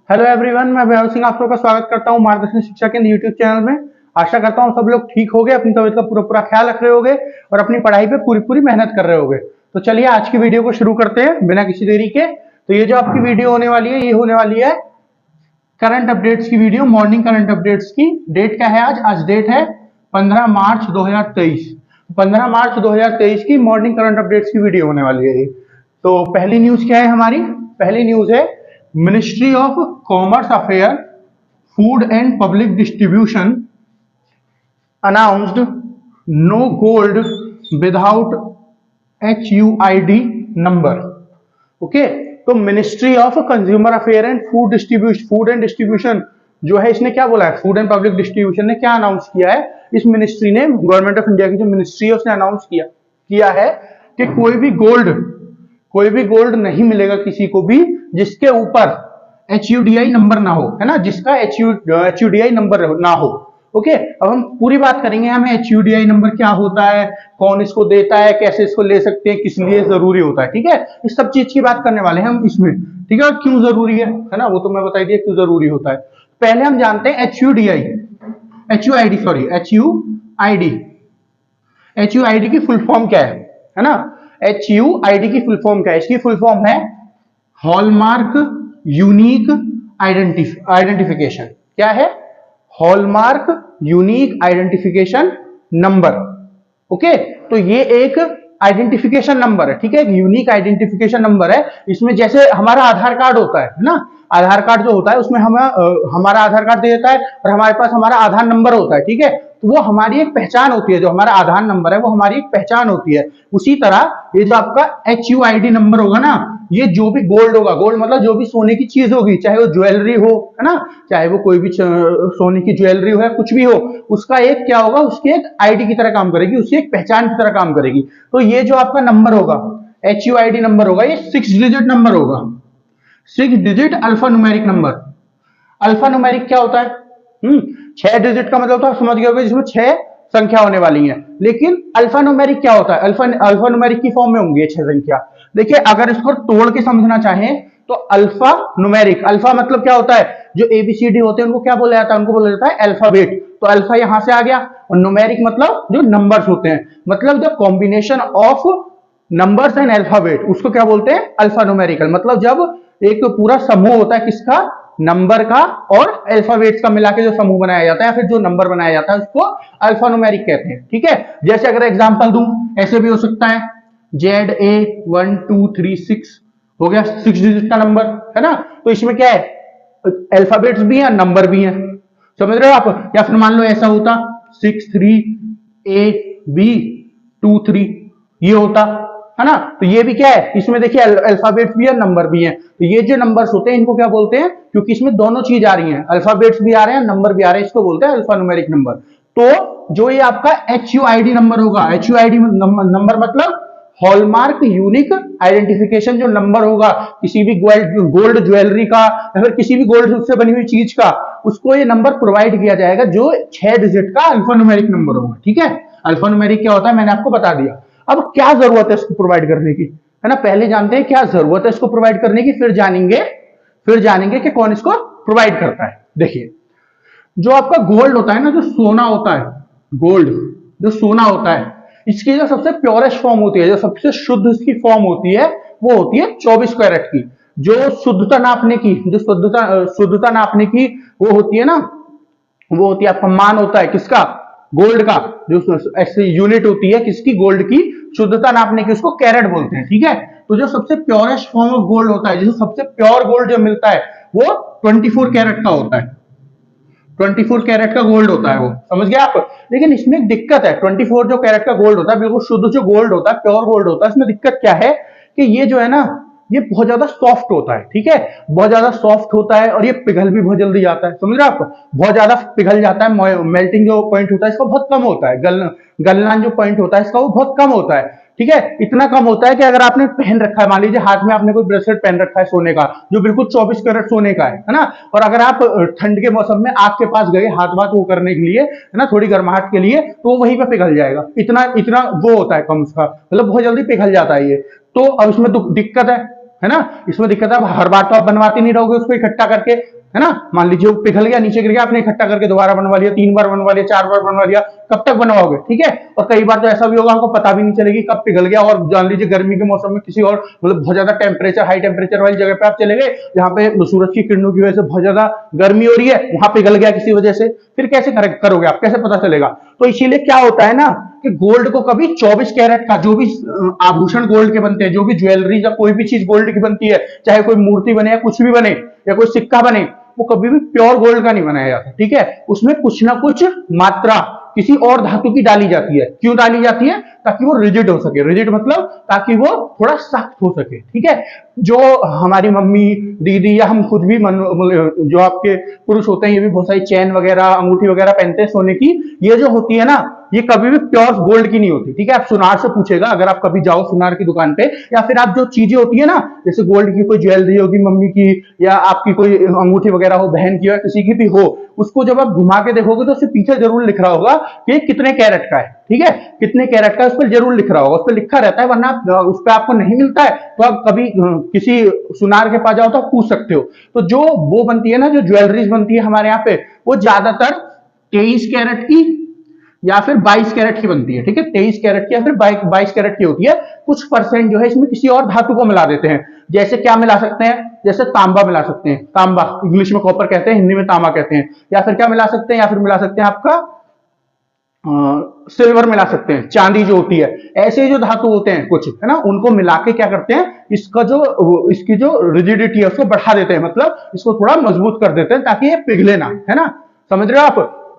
Hello everyone, मैं वैभव सिंह आप लोगों का स्वागत करता हूं मार्गदर्शन शिक्षा केंद्र यूट्यूब चैनल में। आशा करता हूं सब लोग ठीक होंगे, अपनी तबीयत का पूरा ख्याल रख रहे होंगे और अपनी पढ़ाई पे पूरी मेहनत कर रहे होंगे। तो चलिए आज की वीडियो को शुरू करते हैं बिना किसी देरी के। तो ये जो आपकी वीडियो होने वाली है, ये होने वाली है करंट अपडेट्स की वीडियो, मॉर्निंग करंट अपडेट्स की। डेट क्या है आज डेट है 15 मार्च 2023। 15 मार्च 2023 की मॉर्निंग करंट अपडेट्स की वीडियो होने वाली है ये। तो पहली न्यूज क्या है हमारी? पहली न्यूज है ministry of commerce affair, food and public distribution announced no gold without HUID number. Okay, तो ministry of consumer affair and food and distribution जो है, इसने क्या बोला है? फूड एंड पब्लिक डिस्ट्रीब्यूशन ने क्या अनाउंस किया है? इस मिनिस्ट्री ने, गवर्नमेंट ऑफ इंडिया की जो मिनिस्ट्री है उसने अनाउंस किया है कि कोई भी गोल्ड नहीं मिलेगा किसी को भी जिसके ऊपर HUDI नंबर ना हो, है ना, जिसका HUDI नंबर ना हो। ओके, अब हम पूरी बात करेंगे हमें HUDI नंबर क्या होता है, कौन इसको देता है, कैसे इसको ले सकते हैं, किस लिए जरूरी होता है। ठीक है, इस सब चीज की बात करने वाले हैं हम इसमें। ठीक है, क्यों जरूरी है ना, वो तो मैं बता दिया क्यों जरूरी होता है। पहले हम जानते हैं HUID की फुल फॉर्म क्या है ना। HUID की फुल फॉर्म क्या है? इसकी फुल फॉर्म है हॉलमार्क यूनिक आइडेंटिफिकेशन। क्या है? Hallmark unique identification number. Okay, तो ये एक आइडेंटिफिकेशन नंबर है। ठीक है, एक यूनिक आइडेंटिफिकेशन नंबर है। इसमें जैसे हमारा आधार कार्ड होता है ना, आधार कार्ड जो होता है उसमें हम हमारा आधार कार्ड दे देता है और हमारे पास हमारा आधार नंबर होता है। ठीक है, तो वो हमारी एक पहचान होती है, जो हमारा आधार नंबर है वो हमारी एक पहचान होती है। उसी तरह ये जो आपका HUID नंबर होगा ना, ये जो भी गोल्ड होगा, गोल्ड मतलब जो भी सोने की चीज होगी, चाहे वो ज्वेलरी हो, है ना, चाहे वो कोई भी सोने की ज्वेलरी हो या कुछ भी हो, उसका एक क्या होगा, उसकी एक आईडी की तरह काम करेगी, उसकी एक पहचान की तरह काम करेगी। तो ये जो आपका नंबर होगा, HUID नंबर होगा, ये 6 डिजिट नंबर होगा, 6 digit alpha numeric number. Alpha numeric क्या होता है? 6 डिजिट का मतलब तो आप समझ गए होंगे, जिसमें 6 संख्या होने वाली है। लेकिन अल्फा न्यूमेरिक क्या होता है? अल्फा न्यूमेरिक की फॉर्म में होंगी ये 6 संख्या। देखिए, अगर इसको तोड़ के समझना चाहें तो अल्फा न्यूमेरिक, अल्फा मतलब क्या होता है? जो ABCD होते हैं उनको क्या बोला जाता है? उनको बोला जाता है अल्फाबेट। तो अल्फा यहां से आ गया, और न्यूमेरिक मतलब जो नंबर्स होते हैं, मतलब जो combination of numbers and alphabet, उसको क्या बोलते हैं? Alpha numerical. मतलब जब एक पूरा समूह होता है किसका? नंबर का और अल्फाबेट्स का मिला के जो समूह बनाया जाता है, या फिर जो नंबर बनाया जाता है, उसको अल्फा न्यूमेरिक कहते हैं। ठीक है, जैसे अगर एग्जांपल दूं, ऐसे भी हो सकता है ZA1236 हो गया, 6 डिजिट का नंबर, है ना। तो इसमें क्या है? अल्फाबेट्स भी हैं, नंबर भी हैं, समझ रहे हो आप? या फिर मान लो ऐसा होता 63AB23, ये होता, है ना। तो ये भी क्या है? इसमें देखिए अल्फाबेट्स भी है, नंबर भी है। तो ये जो नंबर्स होते हैं इनको क्या बोलते हैं? क्योंकि इसमें दोनों चीज आ रही हैं, अल्फाबेट्स भी आ रहे हैं, नंबर भी आ रहे हैं, इसको बोलते हैं अल्फा न्यूमेरिक नंबर। तो जो ये आपका HUID नंबर होगा, HUID नंबर मतलब हॉलमार्क यूनिक आइडेंटिफिकेशन जो नंबर होगा किसी भी गोल्ड ज्वेलरी का या फिर किसी भी गोल्ड से बनी हुई चीज का, उसको ये नंबर प्रोवाइड किया जाएगा जो 6 डिजिट का अल्फा न्यूमेरिक नंबर होगा। ठीक है, अल्फा न्यूमेरिक क्या होता है मैंने आपको बता दिया। अब क्या जरूरत है इसको प्रोवाइड करने की, है ना। पहले जानते हैं क्या जरूरत है इसको प्रोवाइड करने की, फिर जानेंगे कि कौन इसको प्रोवाइड करता है। देखिए, जो आपका गोल्ड होता है ना, जो सोना होता है, गोल्ड जो सोना होता है, इसकी जो सबसे प्योरेस्ट फॉर्म होती है, जो सबसे शुद्ध इसकी फॉर्म होती है, वो होती है 24 कैरेट की। जो शुद्धता नापने की, शुद्धता नापने की वो होती है ना, वो होती है आपका मान होता है किसका? गोल्ड का। जो ऐसी यूनिट होती है किसकी? गोल्ड की शुद्धता नापने की, उसको कैरेट बोलते हैं। ठीक है, तो जो सबसे प्योरेस्ट फॉर्म ऑफ गोल्ड होता है, जिसे सबसे प्योर गोल्ड जो मिलता है, वो 24 कैरेट का होता है। 24 कैरेट का गोल्ड होता है वो, समझ गए आप। लेकिन इसमें एक दिक्कत है, 24 जो कैरेट का गोल्ड होता है, बिल्कुल शुद्ध जो गोल्ड होता है, प्योर गोल्ड होता है, इसमें दिक्कत क्या है कि ये जो है ना, ये बहुत ज्यादा सॉफ्ट होता है। ठीक है, बहुत ज्यादा सॉफ्ट होता है और ये पिघल भी बहुत जल्दी जाता है, समझ रहे हो आप। बहुत ज्यादा पिघल जाता है, मेल्टिंग जो पॉइंट होता है इसका बहुत कम होता है, गलना जो पॉइंट होता है इसका वो बहुत कम होता है। ठीक है, इतना कम होता है कि अगर आपने पहन रखा है, मान लीजिए हाथ में आपने कोई ब्रेसलेट पहन रखा है सोने का, जो बिल्कुल 24 कैरेट सोने का है ना, और अगर आप ठंड के मौसम में आग के पास गए हाथ वो करने के लिए, है ना, थोड़ी गर्माहट के लिए, तो वहीं पे पिघल जाएगा। इतना इतना वो होता है कम उसका, मतलब बहुत जल्दी पिघल जाता है ये। तो अब इसमें तो दिक्कत है ना, इसमें दिक्कत है। हर बार तो आप बनवाते नहीं रहोगे उसको इकट्ठा करके, है ना। मान लीजिए वो पिघल गया, नीचे गिर गया, आपने इकट्ठा करके दोबारा बनवा लिया, 3 बार बनवा लिया, 4 बार बनवा लिया, कब तक बनवाओगे, ठीक है। और कई बार तो ऐसा भी होगा हमको पता भी नहीं चलेगी कब पिघल गया, और जान लीजिए गर्मी के मौसम में किसी और मतलब बहुत ज्यादा टेम्परेचर, हाई टेम्परेचर वाली जगह पे आप चले गए, जहाँ पे सूरज की किरणों की वजह से बहुत ज्यादा गर्मी हो रही है, वहां पिघल गया किसी वजह से, फिर कैसे करोगे आप, कैसे पता चलेगा। तो इसीलिए क्या होता है ना कि गोल्ड को कभी 24 कैरेट का जो भी आभूषण गोल्ड के बनते हैं, जो भी ज्वेलरी या कोई भी चीज गोल्ड की बनती है, चाहे कोई मूर्ति बने या कुछ भी बने या कोई सिक्का बने, वो कभी भी प्योर गोल्ड का नहीं बनाया जाता, ठीक है। उसमें कुछ ना कुछ मात्रा किसी और धातु की डाली जाती है। क्यों डाली जाती है? ताकि वो रिजिड हो सके। रिजिड मतलब ताकि वो थोड़ा सख्त हो सके, ठीक है। जो हमारी मम्मी, दीदी या हम खुद भी जो आपके पुरुष होते हैं, ये भी बहुत सारी चैन वगैरह, अंगूठी वगैरह पहनते हैं सोने की, ये जो होती है ना, ये कभी भी प्योर गोल्ड की नहीं होती, ठीक है। आप सुनार से पूछेगा, अगर आप कभी जाओ सुनार की दुकान पे, या फिर आप जो चीजें होती है ना, जैसे गोल्ड की कोई ज्वेलरी होगी मम्मी की, या आपकी कोई अंगूठी वगैरह हो, बहन की हो, किसी की भी हो, उसको जब आप घुमा के देखोगे तो उससे पीछे जरूर लिख रहा होगा कि कितने कैरेट का है, ठीक है, कितने कैरेट का, उस पर जरूर लिख रहा होगा, उस पर लिखा रहता है, वरना उस पर आपको नहीं मिलता है तो आप कभी किसी सुनार के पास जाओ तो आप पूछ सकते हो। तो जो वो बनती है ना, जो ज्वेलरीज बनती है हमारे यहाँ पे, वो ज्यादातर 23 कैरेट की या फिर 22 कैरेट की बनती है, ठीक है। 23 कैरेट की या फिर 22 कैरेट की होती है। कुछ परसेंट जो है इसमें किसी और धातु को मिला देते हैं। जैसे क्या मिला सकते हैं? जैसे तांबा मिला सकते हैं, तांबा इंग्लिश में कॉपर कहते हैं, हिंदी में तांबा कहते हैं। या फिर क्या मिला सकते हैं? या फिर मिला सकते हैं आपका सिल्वर मिला सकते हैं, चांदी जो होती है। ऐसे जो धातु होते हैं कुछ, है ना, उनको मिला के क्या करते हैं, इसकी जो रिजिडिटी है उसको बढ़ा देते हैं, मतलब इसको थोड़ा मजबूत कर देते हैं ताकि ये पिघले ना, है ना। समझ रहे हो आप?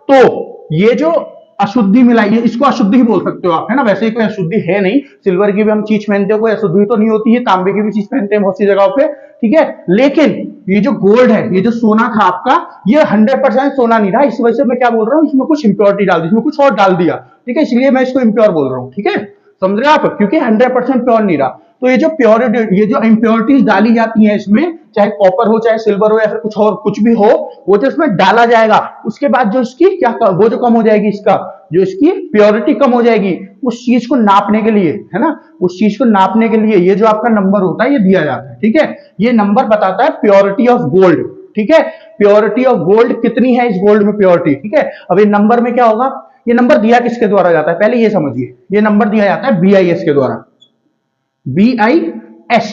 तो ये जो अशुद्धि मिलाई है, इसको अशुद्धि ही बोल सकते हो आप, है ना। वैसे ही कोई अशुद्धि है नहीं, सिल्वर की भी हम चीज पहनते हो, कोई अशुद्धि तो नहीं होती है, तांबे की भी चीज पहनते हैं बहुत सी जगहों पे, ठीक है। लेकिन ये जो गोल्ड है, ये जो सोना था आपका, ये 100% सोना नहीं रहा। इस वजह से मैं क्या बोल रहा हूँ, इसमें कुछ इंप्योरिटी डाल दी, इसमें कुछ और डाल दिया, ठीक है, इसलिए मैं इसको इम्प्योर बोल रहा हूँ, ठीक है। समझ रहे हो आप? क्योंकि 100% प्योर नहीं रहा। तो ये जो प्योरिटी, ये जो इंप्योरिटीज डाली जाती है इसमें, चाहे कॉपर हो, चाहे सिल्वर हो, या फिर कुछ और कुछ भी हो, वो जो इसमें डाला जाएगा, उसके बाद जो इसकी क्या, वो जो कम हो जाएगी, इसका जो इसकी प्योरिटी कम हो जाएगी, उस चीज को नापने के लिए, है ना, उस चीज को नापने के लिए ये जो आपका नंबर होता है ये दिया जाता है, ठीक है। ये नंबर बताता है प्योरिटी ऑफ गोल्ड, ठीक है। प्योरिटी ऑफ गोल्ड कितनी है इस गोल्ड में प्योरिटी, ठीक है। अब ये नंबर में क्या होगा, ये नंबर दिया किसके द्वारा जाता है, पहले ये समझिए। ये नंबर दिया जाता है BIS के द्वारा, BIS।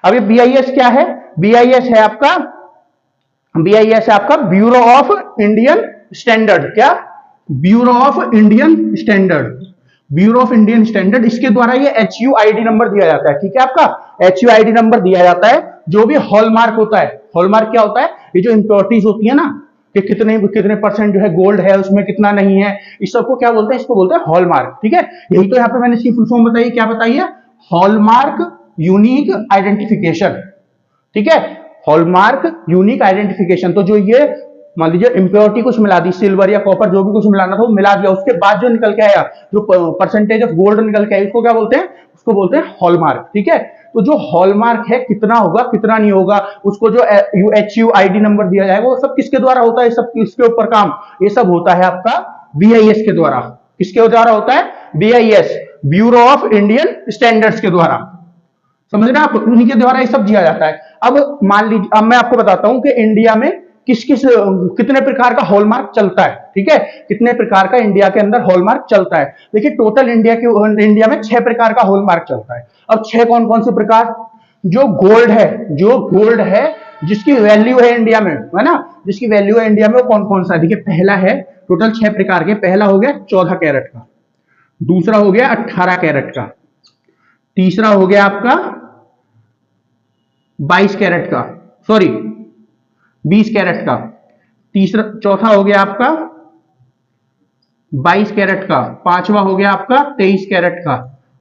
अब ये BIS क्या है? BIS है आपका, BIS है आपका ब्यूरो ऑफ इंडियन स्टैंडर्ड। क्या? Bureau of Indian standard, bureau of Indian standard. इसके द्वारा ये HUID नंबर दिया जाता है, ठीक है। आपका HUID नंबर दिया जाता है। जो भी हॉलमार्क होता है, हॉलमार्क क्या होता है? ये जो इंप्योरिटीज होती है ना, कि कितने कितने परसेंट जो है गोल्ड है, उसमें कितना नहीं है, इस सबको क्या बोलते हैं? इसको बोलते हैं हॉलमार्क, ठीक है। यही तो यहाँ पे मैंने इसकी फुल फॉर्म बताई, क्या बताई है? हॉलमार्क यूनिक आइडेंटिफिकेशन, ठीक है। Hallmark unique identification. तो जो ये मान लीजिए इंप्योरिटी कुछ मिला दी, सिल्वर या कॉपर जो भी कुछ मिलाना था वो मिला दिया, उसके बाद जो निकल के आया, जो परसेंटेज ऑफ गोल्ड निकल के आया, इसको क्या बोलते हैं? उसको बोलते हैं हॉलमार्क, ठीक है। तो जो हॉलमार्क है, कितना होगा कितना नहीं होगा, उसको जो HUID नंबर दिया जाएगा, वो सब किसके द्वारा होता है? सब किसके ऊपर काम? ये सब होता है आपका BIS के द्वारा। किसके द्वारा होता है? BIS, bureau of Indian standards के द्वारा। समझ रहे हैं आप? उन्हीं के द्वारा ये सब दिया जाता है। अब मान लीजिए, अब मैं आपको बताता हूं कि इंडिया में किस किस कितने प्रकार का हॉलमार्क चलता है, ठीक है। कितने प्रकार का इंडिया के अंदर हॉलमार्क चलता है। देखिए टोटल इंडिया में 6 प्रकार का हॉलमार्क चलता है। अब 6 कौन कौन से प्रकार? जो गोल्ड है जिसकी वैल्यू है इंडिया में, है ना, जिसकी वैल्यू है इंडिया में, वो कौन कौन सा? देखिए पहला है, टोटल 6 प्रकार के। पहला हो गया 14 कैरेट का, दूसरा हो गया 18 कैरेट का, तीसरा हो गया आपका 22 कैरेट का, सॉरी 20 कैरेट का, तीसरा, चौथा हो गया आपका 22 कैरेट का, पांचवा हो गया आपका 23 कैरेट का,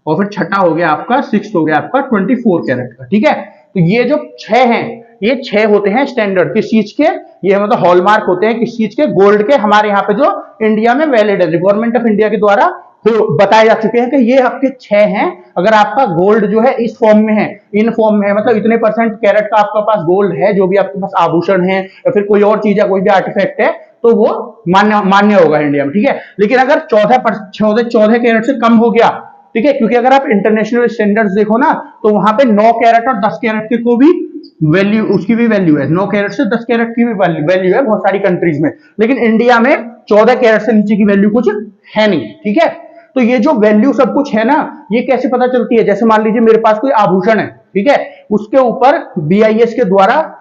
और फिर छठा हो गया आपका, सिक्स हो गया आपका 24 कैरेट का, ठीक है। तो ये जो 6 हैं, ये 6 होते हैं स्टैंडर्ड। किस चीज के? ये मतलब हॉलमार्क होते हैं किस चीज के? गोल्ड के। हमारे यहाँ पे जो इंडिया में वैलिड है, गवर्नमेंट ऑफ इंडिया के द्वारा तो बताए जा चुके हैं कि ये आपके 6 हैं। अगर आपका गोल्ड जो है इस फॉर्म में है, इन फॉर्म में है, मतलब इतने परसेंट कैरेट का आपके पास गोल्ड है, जो भी आपके पास आभूषण है या फिर कोई और चीज है, कोई भी आर्टिफैक्ट है, तो वो मान्य होगा इंडिया में, ठीक है। लेकिन अगर 14 कैरेट से कम हो गया, ठीक है, क्योंकि अगर आप इंटरनेशनल स्टैंडर्ड्स देखो ना, तो वहां पे 9 कैरेट और 10 कैरेट के को भी वैल्यू, उसकी भी वैल्यू है 9 कैरेट से 10 कैरेट की भी वैल्यू है बहुत सारी कंट्रीज में, लेकिन इंडिया में 14 कैरेट से नीचे की वैल्यू कुछ है नहीं, ठीक है। तो ये जो वैल्यू सब कुछ है ना, ये कैसे पता चलती है? जैसे मान लीजिए मेरे पास कोई आभूषण है, ठीक है, उसके ऊपर BIS के द्वारा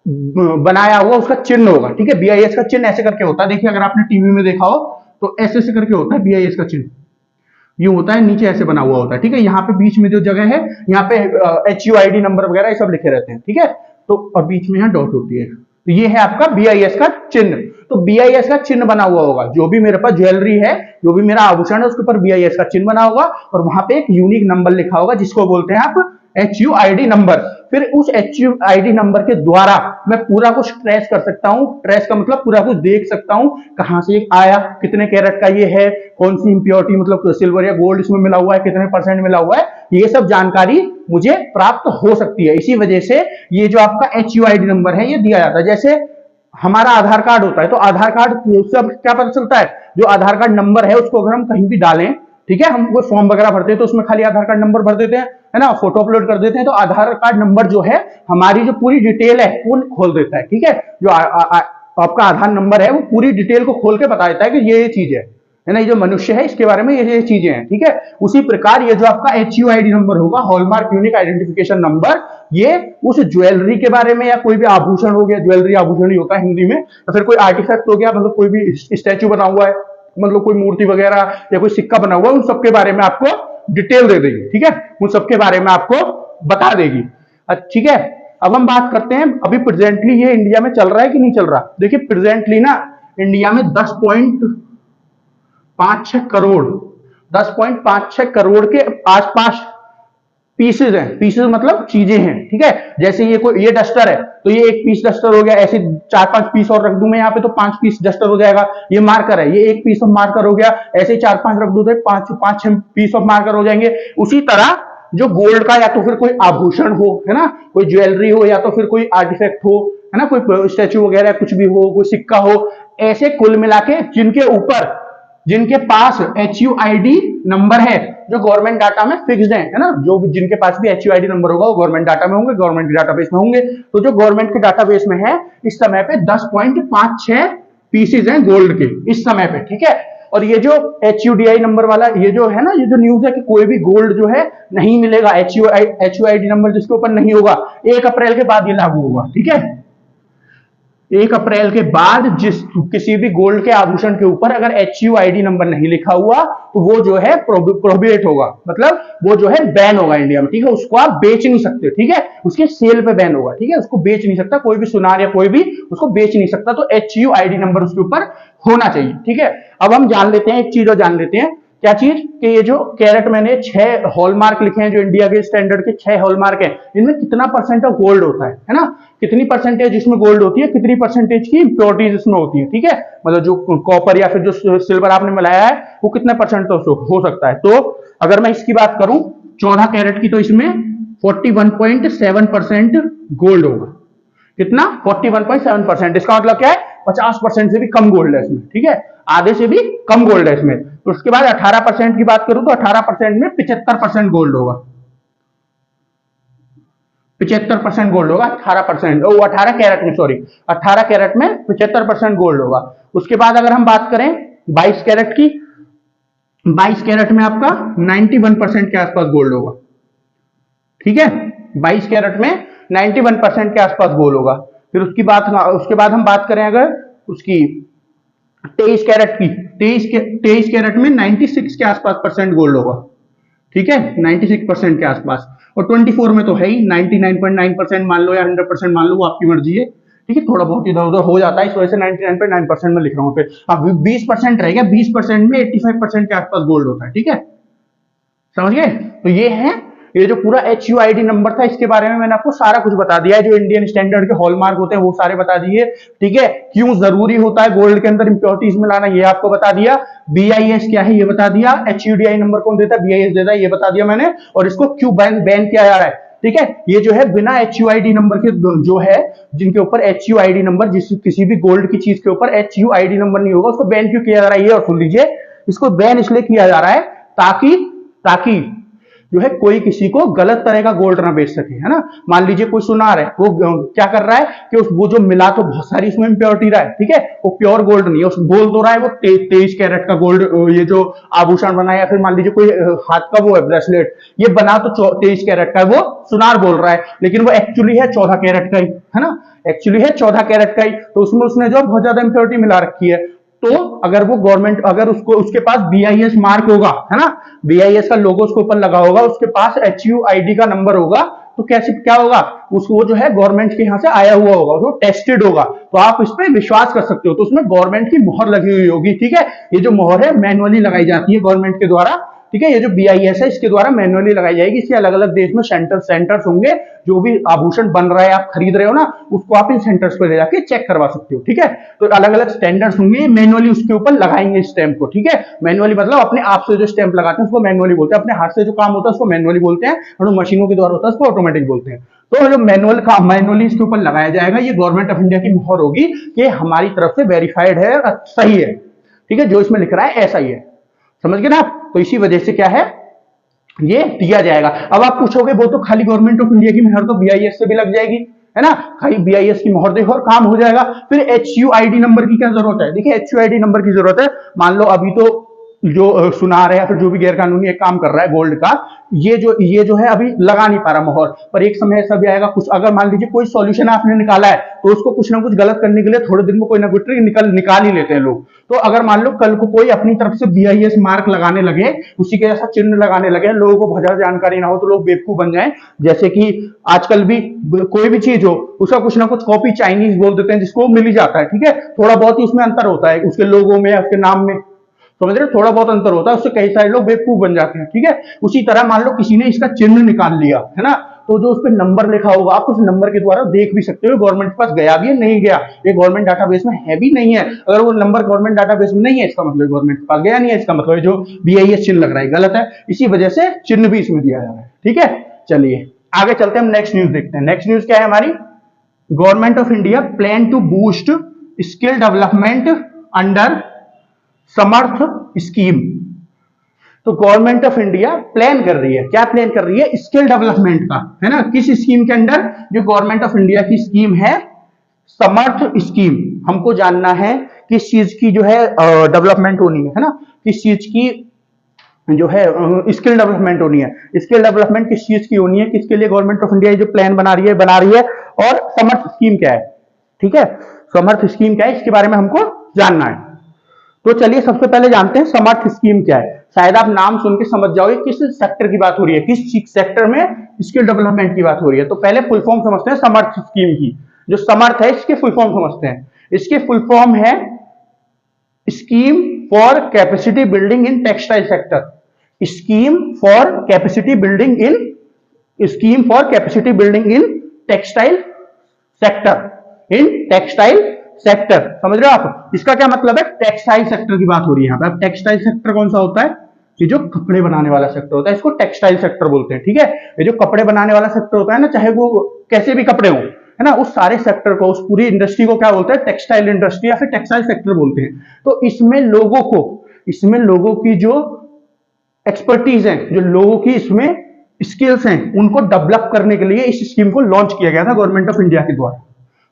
बनाया हुआ उसका चिन्ह होगा, ठीक है। BIS का चिन्ह ऐसे करके होता है, देखिए अगर आपने टीवी में देखा हो तो ऐसे ऐसे करके होता है BIS का चिन्ह, ये होता है, नीचे ऐसे बना हुआ होता है, ठीक है। यहाँ पे बीच में जो जगह है, यहाँ पे HUID नंबर वगैरह ये सब लिखे रहते हैं, ठीक है। तो और बीच में यहाँ डॉट होती है, तो ये है आपका BIS का चिन्ह। तो BIS का चिन्ह बना हुआ होगा, जो भी मेरे पास ज्वेलरी है, जो भी मेरा आभूषण है, उसके ऊपर BIS का चिन्ह बना होगा और वहां पे एक यूनिक नंबर लिखा होगा जिसको बोलते हैं आप HUID नंबर। फिर उस HUID नंबर के द्वारा मैं पूरा कुछ ट्रेस कर सकता हूं, ट्रेस का मतलब पूरा कुछ देख सकता हूं, कहां से आया, कितने कैरेट का ये है, कौन सी इंप्योरिटी मतलब सिल्वर या गोल्ड इसमें मिला हुआ है, कितने परसेंट मिला हुआ है, ये सब जानकारी मुझे प्राप्त हो सकती है। इसी वजह से ये जो आपका HUID नंबर है ये दिया जाता है। जैसे हमारा आधार कार्ड होता है, तो आधार कार्ड से क्या पता चलता है? जो आधार कार्ड नंबर है उसको अगर हम कहीं भी डालें, ठीक है, हम कोई फॉर्म वगैरह भरते हैं तो उसमें खाली आधार कार्ड नंबर भर देते हैं, है ना, फोटो अपलोड कर देते हैं, तो आधार कार्ड नंबर जो है हमारी जो पूरी डिटेल है वो खोल देता है, ठीक है। जो आपका आधार नंबर है वो पूरी डिटेल को खोल के बता देता है कि ये चीज है ना, ये जो मनुष्य है इसके बारे में ये चीजें हैं, ठीक है। उसी प्रकार ये जो आपका HUID नंबर होगा, हॉलमार्क यूनिक आइडेंटिफिकेशन नंबर, ये उस ज्वेलरी के बारे में या कोई भी आभूषण हो गया, ज्वेलरी आभूषण ही होता है हिंदी में, या फिर कोई आर्टिफैक्ट हो गया, मतलब कोई भी स्टैचू बना हुआ है, मतलब कोई मूर्ति वगैरह या कोई सिक्का बना हुआ है, उन सबके बारे में आपको डिटेल दे देगी, ठीक है, उन सबके बारे में आपको बता देगी, ठीक है। अब हम बात करते हैं अभी प्रेजेंटली ये इंडिया में चल रहा है कि नहीं चल रहा। देखिए प्रेजेंटली ना इंडिया में 10.56 करोड़ 10.56 करोड़ के आसपास पीसेज हैं। पीसेज मतलब चीजें हैं, ठीक है। जैसे ये डस्टर है तो ये एक पीस डस्टर हो गया, ऐसे 4-5 पीस और रख दूं मैं यहाँ पे तो 5 पीस डस्टर हो जाएगा। ये मार्कर है, ये एक पीस ऑफ मार्कर हो गया, ऐसे 4-5 रख दूं तो 5-6 पीस ऑफ मार्कर हो जाएंगे। उसी तरह जो गोल्ड का या तो फिर कोई आभूषण हो, है ना, कोई ज्वेलरी हो या तो फिर कोई आर्टिफैक्ट हो, है ना, कोई स्टैचू वगैरह कुछ भी हो, कोई सिक्का हो, ऐसे कुल मिला के जिनके पास HUID नंबर है जो गवर्नमेंट डाटा में फिक्स्ड है ना, जो जिनके पास भी HUID नंबर होगा वो गवर्नमेंट डाटा में होंगे, गवर्नमेंट के डाटाबेस में होंगे। तो जो गवर्नमेंट के डाटाबेस में है इस समय पे 10.56 पीसेज हैं गोल्ड के इस समय पे, ठीक है। और ये जो HUDI नंबर वाला ये जो है ना, ये जो न्यूज है कि कोई भी गोल्ड जो है नहीं मिलेगा, HUID नंबर जिसके ऊपर नहीं होगा, 1 अप्रैल के बाद ये लागू होगा, ठीक है। 1 अप्रैल के बाद किसी भी गोल्ड के आभूषण के ऊपर अगर HUID नंबर नहीं लिखा हुआ तो वो जो है प्रोहिबिट होगा, मतलब वो जो है बैन होगा इंडिया में, ठीक है। उसको आप बेच नहीं सकते, ठीक है, उसके सेल पे बैन होगा, ठीक है, उसको बेच नहीं सकता कोई भी सुनार या कोई भी उसको बेच नहीं सकता। तो HUID नंबर उसके ऊपर होना चाहिए, ठीक है। अब हम जान लेते हैं एक चीज और जान लेते हैं, क्या चीज कि ये जो कैरेट मैंने 6 हॉलमार्क लिखे हैं जो इंडिया के स्टैंडर्ड के 6 हॉलमार्क हैं, इनमें कितना परसेंट ऑफ गोल्ड होता है ना, कितनी परसेंटेज इसमें गोल्ड होती है, कितनी परसेंटेज की इंप्योरिटीज इसमें होती है, ठीक है। मतलब जो कॉपर या फिर जो सिल्वर आपने मिलाया है वो कितने परसेंट हो सकता है। तो अगर मैं इसकी बात करूं 14 कैरेट की, तो इसमें 41.7% गोल्ड होगा। कितना? 41.7%। इसका मतलब क्या है? 50% से भी कम गोल्ड है इसमें, ठीक है, आधे से भी कम गोल्ड है इसमें। तो उसके बाद 18% की बात करूं तो 18% में 75% गोल्ड होगा, 75% गोल्ड होगा, 18% 18 कैरेट में, सॉरी 18 कैरेट में 75% गोल्ड होगा। उसके बाद अगर हम बात करें 22 कैरेट की, 22 कैरेट में आपका 91% के आसपास गोल्ड होगा, ठीक है, 22 कैरेट में 91% के आसपास गोल्ड होगा। फिर उसके बाद हम बात करें अगर उसकी 23 कैरेट की, 23 कैरेट में 96 के आसपास परसेंट गोल्ड होगा, ठीक है, 96% के आसपास। और 24 में तो है ही 99.9% मान लो या 100% मान लो, वो आपकी मर्जी है, ठीक है, थोड़ा बहुत इधर उधर हो जाता है, इस वजह से 99.9% में लिख रहा हूं। फिर अब 20% रह गया, 20% में 85% के आसपास गोल्ड होता है, ठीक है, समझ गए। तो ये जो पूरा HUID नंबर था इसके बारे में मैंने आपको सारा कुछ बता दिया है, जो इंडियन स्टैंडर्ड के हॉलमार्क होते हैं वो सारे बता दिए, ठीक है। क्यों जरूरी होता है गोल्ड के अंदर इंप्योरिटीज मिलाना ये आपको बता दिया, BIS क्या है ये बता दिया, HUDI नंबर कौन देता है, BIS देता है ये बता दिया मैंने, और इसको क्यों बैन किया जा रहा है, ठीक है। ये जो है बिना HUID नंबर के जो है, जिनके ऊपर HUID नंबर किसी भी गोल्ड की चीज के ऊपर HUID नंबर नहीं होगा उसको बैन क्यों किया जा रहा है, ये और सुन लीजिए, इसको बैन इसलिए किया जा रहा है ताकि जो है कोई किसी को गलत तरह का गोल्ड ना बेच सके, है ना। मान लीजिए कोई सुनार है, वो क्या कर रहा है कि वो जो मिला तो बहुत सारी उसमें इम्प्योरिटी रहा है, ठीक है, वो प्योर गोल्ड नहीं है, उस बोल तो रहा है वो 23 कैरेट का गोल्ड ये जो आभूषण बना, या फिर मान लीजिए कोई हाथ का वो है ब्रेसलेट, ये बना तो 23 कैरेट का है, वो सुनार बोल रहा है, लेकिन वो एक्चुअली है 14 कैरेट का ही, है ना, एक्चुअली है 14 कैरेट का ही। तो उसमें उसने जो बहुत ज्यादा इम्प्योरिटी मिला रखी है। तो अगर वो गवर्नमेंट, अगर उसको उसके पास BIS मार्क होगा, है ना, BIS का लोगो उसके ऊपर लगा होगा, उसके पास HUID का नंबर होगा, तो कैसे क्या होगा, उसको जो है गवर्नमेंट के यहाँ से आया हुआ होगा, वो टेस्टेड होगा, तो आप इस पर विश्वास कर सकते हो। तो उसमें गवर्नमेंट की मोहर लगी हुई होगी, ठीक है। ये जो मोहर है मैनुअली लगाई जाती है गवर्नमेंट के द्वारा, ठीक है। ये जो BIS है इसके द्वारा मैनुअली लगाई जाएगी। इसके अलग अलग देश में सेंटर्स होंगे, जो भी आभूषण बन रहा है आप खरीद रहे हो ना, उसको आप इन सेंटर्स पे ले जाके चेक करवा सकते हो, ठीक है। तो अलग अलग स्टैंडर्ड्स होंगे, मैनुअली उसके ऊपर लगाएंगे स्टैंप को, ठीक है। मैनुअली मतलब अपने आप से जो स्टैंप लगाते हैं उसको मैनुअली बोलते हैं, अपने हाथ से जो काम होता है उसको मैनुअली बोलते हैं, और मशीनों के द्वारा होता है उसको ऑटोमेटिक बोलते हैं। तो जो मैनुअल काम मैनुअली इसके ऊपर लगाया जाएगा, ये गवर्नमेंट ऑफ इंडिया की मोहर होगी कि हमारी तरफ से वेरीफाइड है, सही है, ठीक है, जो इसमें लिख रहा है ऐसा ही है, समझ गए ना आप। तो इसी वजह से क्या है, ये दिया जाएगा। अब आप पूछोगे वो तो खाली गवर्नमेंट ऑफ इंडिया की मोहर तो BIS से भी लग जाएगी, है ना, खाली BIS की मोहर देखो और काम हो जाएगा। फिर HUID नंबर की क्या जरूरत है, देखिए HUID नंबर की जरूरत है। मान लो अभी तो जो सुनार है या फिर जो भी गैर कानूनी एक काम कर रहा है गोल्ड का, ये जो है अभी लगा नहीं पा रहा मोहर, पर एक समय ऐसा भी आएगा, कुछ अगर मान लीजिए कोई सॉल्यूशन आपने निकाला है, तो उसको कुछ ना कुछ गलत करने के लिए थोड़े दिन में कोई ना कोई ट्रिक निकाल ही लेते हैं लोग। तो अगर मान लो कल को कोई अपनी तरफ से BIS मार्क लगाने लगे, उसी के जैसा चिन्ह लगाने लगे, लोगों को बहुत ज्यादा जानकारी ना हो तो लोग बेवकूफ बन जाए, जैसे कि आजकल भी कोई भी चीज हो उसका कुछ ना कुछ कॉपी चाइनीज बोल देते हैं, जिसको मिल ही जाता है, ठीक है। थोड़ा बहुत ही उसमें अंतर होता है, उसके लोगों में, उसके नाम में, समझ रहे हो, थोड़ा बहुत अंतर होता है, उससे कई सारे लोग बेवकूफ बन जाते हैं, ठीक है। उसी तरह मान लो किसी ने इसका चिन्ह निकाल लिया, है ना, तो जो उस पर नंबर लिखा होगा आप उस नंबर के द्वारा देख भी सकते हो गवर्नमेंट के पास गया भी है नहीं गया, ये गवर्नमेंट डाटाबेस में है भी नहीं है। अगर वो नंबर गवर्नमेंट डाटाबेस में नहीं है, इसका मतलब गवर्नमेंट के पास गया नहीं है, इसका मतलब जो BIS चिन्ह लग रहा है गलत है, इसी वजह से चिन्ह भी इसमें दिया जा रहा है, ठीक है। चलिए आगे चलते हैं, हम नेक्स्ट न्यूज देखते हैं। नेक्स्ट न्यूज क्या है हमारी, government of India plan to boost skill development under Samarth scheme. तो गवर्नमेंट ऑफ इंडिया प्लान कर रही है, क्या प्लान कर रही है, स्किल डेवलपमेंट का, है ना, किस स्कीम के अंडर, जो गवर्नमेंट ऑफ इंडिया की स्कीम है समर्थ स्कीम। हमको जानना है किस चीज की जो है डेवलपमेंट होनी है ना, किस चीज की जो है स्किल डेवलपमेंट होनी है, स्किल डेवलपमेंट किस चीज की होनी है, किसके लिए गवर्नमेंट ऑफ इंडिया जो प्लान बना रही है, और समर्थ स्कीम क्या है, ठीक है। समर्थ स्कीम क्या है इसके बारे में हमको जानना है। तो चलिए सबसे पहले जानते हैं समर्थ स्कीम क्या है। शायद आप नाम सुन के समझ जाओगे किस सेक्टर की बात हो रही है, किस सेक्टर में स्किल डेवलपमेंट की बात हो रही है। तो पहले फुल फॉर्म समझते हैं समर्थ स्कीम की। जो समर्थ है इसके फुल फॉर्म समझते हैं। इसके फुल फॉर्म है scheme for capacity building in textile sector. Scheme for capacity building in textile sector, समझ रहे हो आप। इसका क्या मतलब है, टेक्सटाइल सेक्टर की बात हो रही है यहाँ पे। अब टेक्सटाइल सेक्टर कौन सा होता है, ये जो कपड़े बनाने वाला सेक्टर होता है इसको टेक्सटाइल सेक्टर बोलते हैं, ठीक है। ये जो कपड़े बनाने वाला सेक्टर होता है ना, चाहे वो कैसे भी कपड़े हो, है ना, उस सारे सेक्टर को, उस पूरी इंडस्ट्री को क्या बोलते हैं, टेक्सटाइल इंडस्ट्री या फिर टेक्सटाइल सेक्टर बोलते हैं। तो इसमें लोगों की जो एक्सपर्टीज है, जो लोगों की इसमें स्किल्स हैं, उनको डेवलप करने के लिए इस स्कीम को लॉन्च किया गया था गवर्नमेंट ऑफ इंडिया के द्वारा,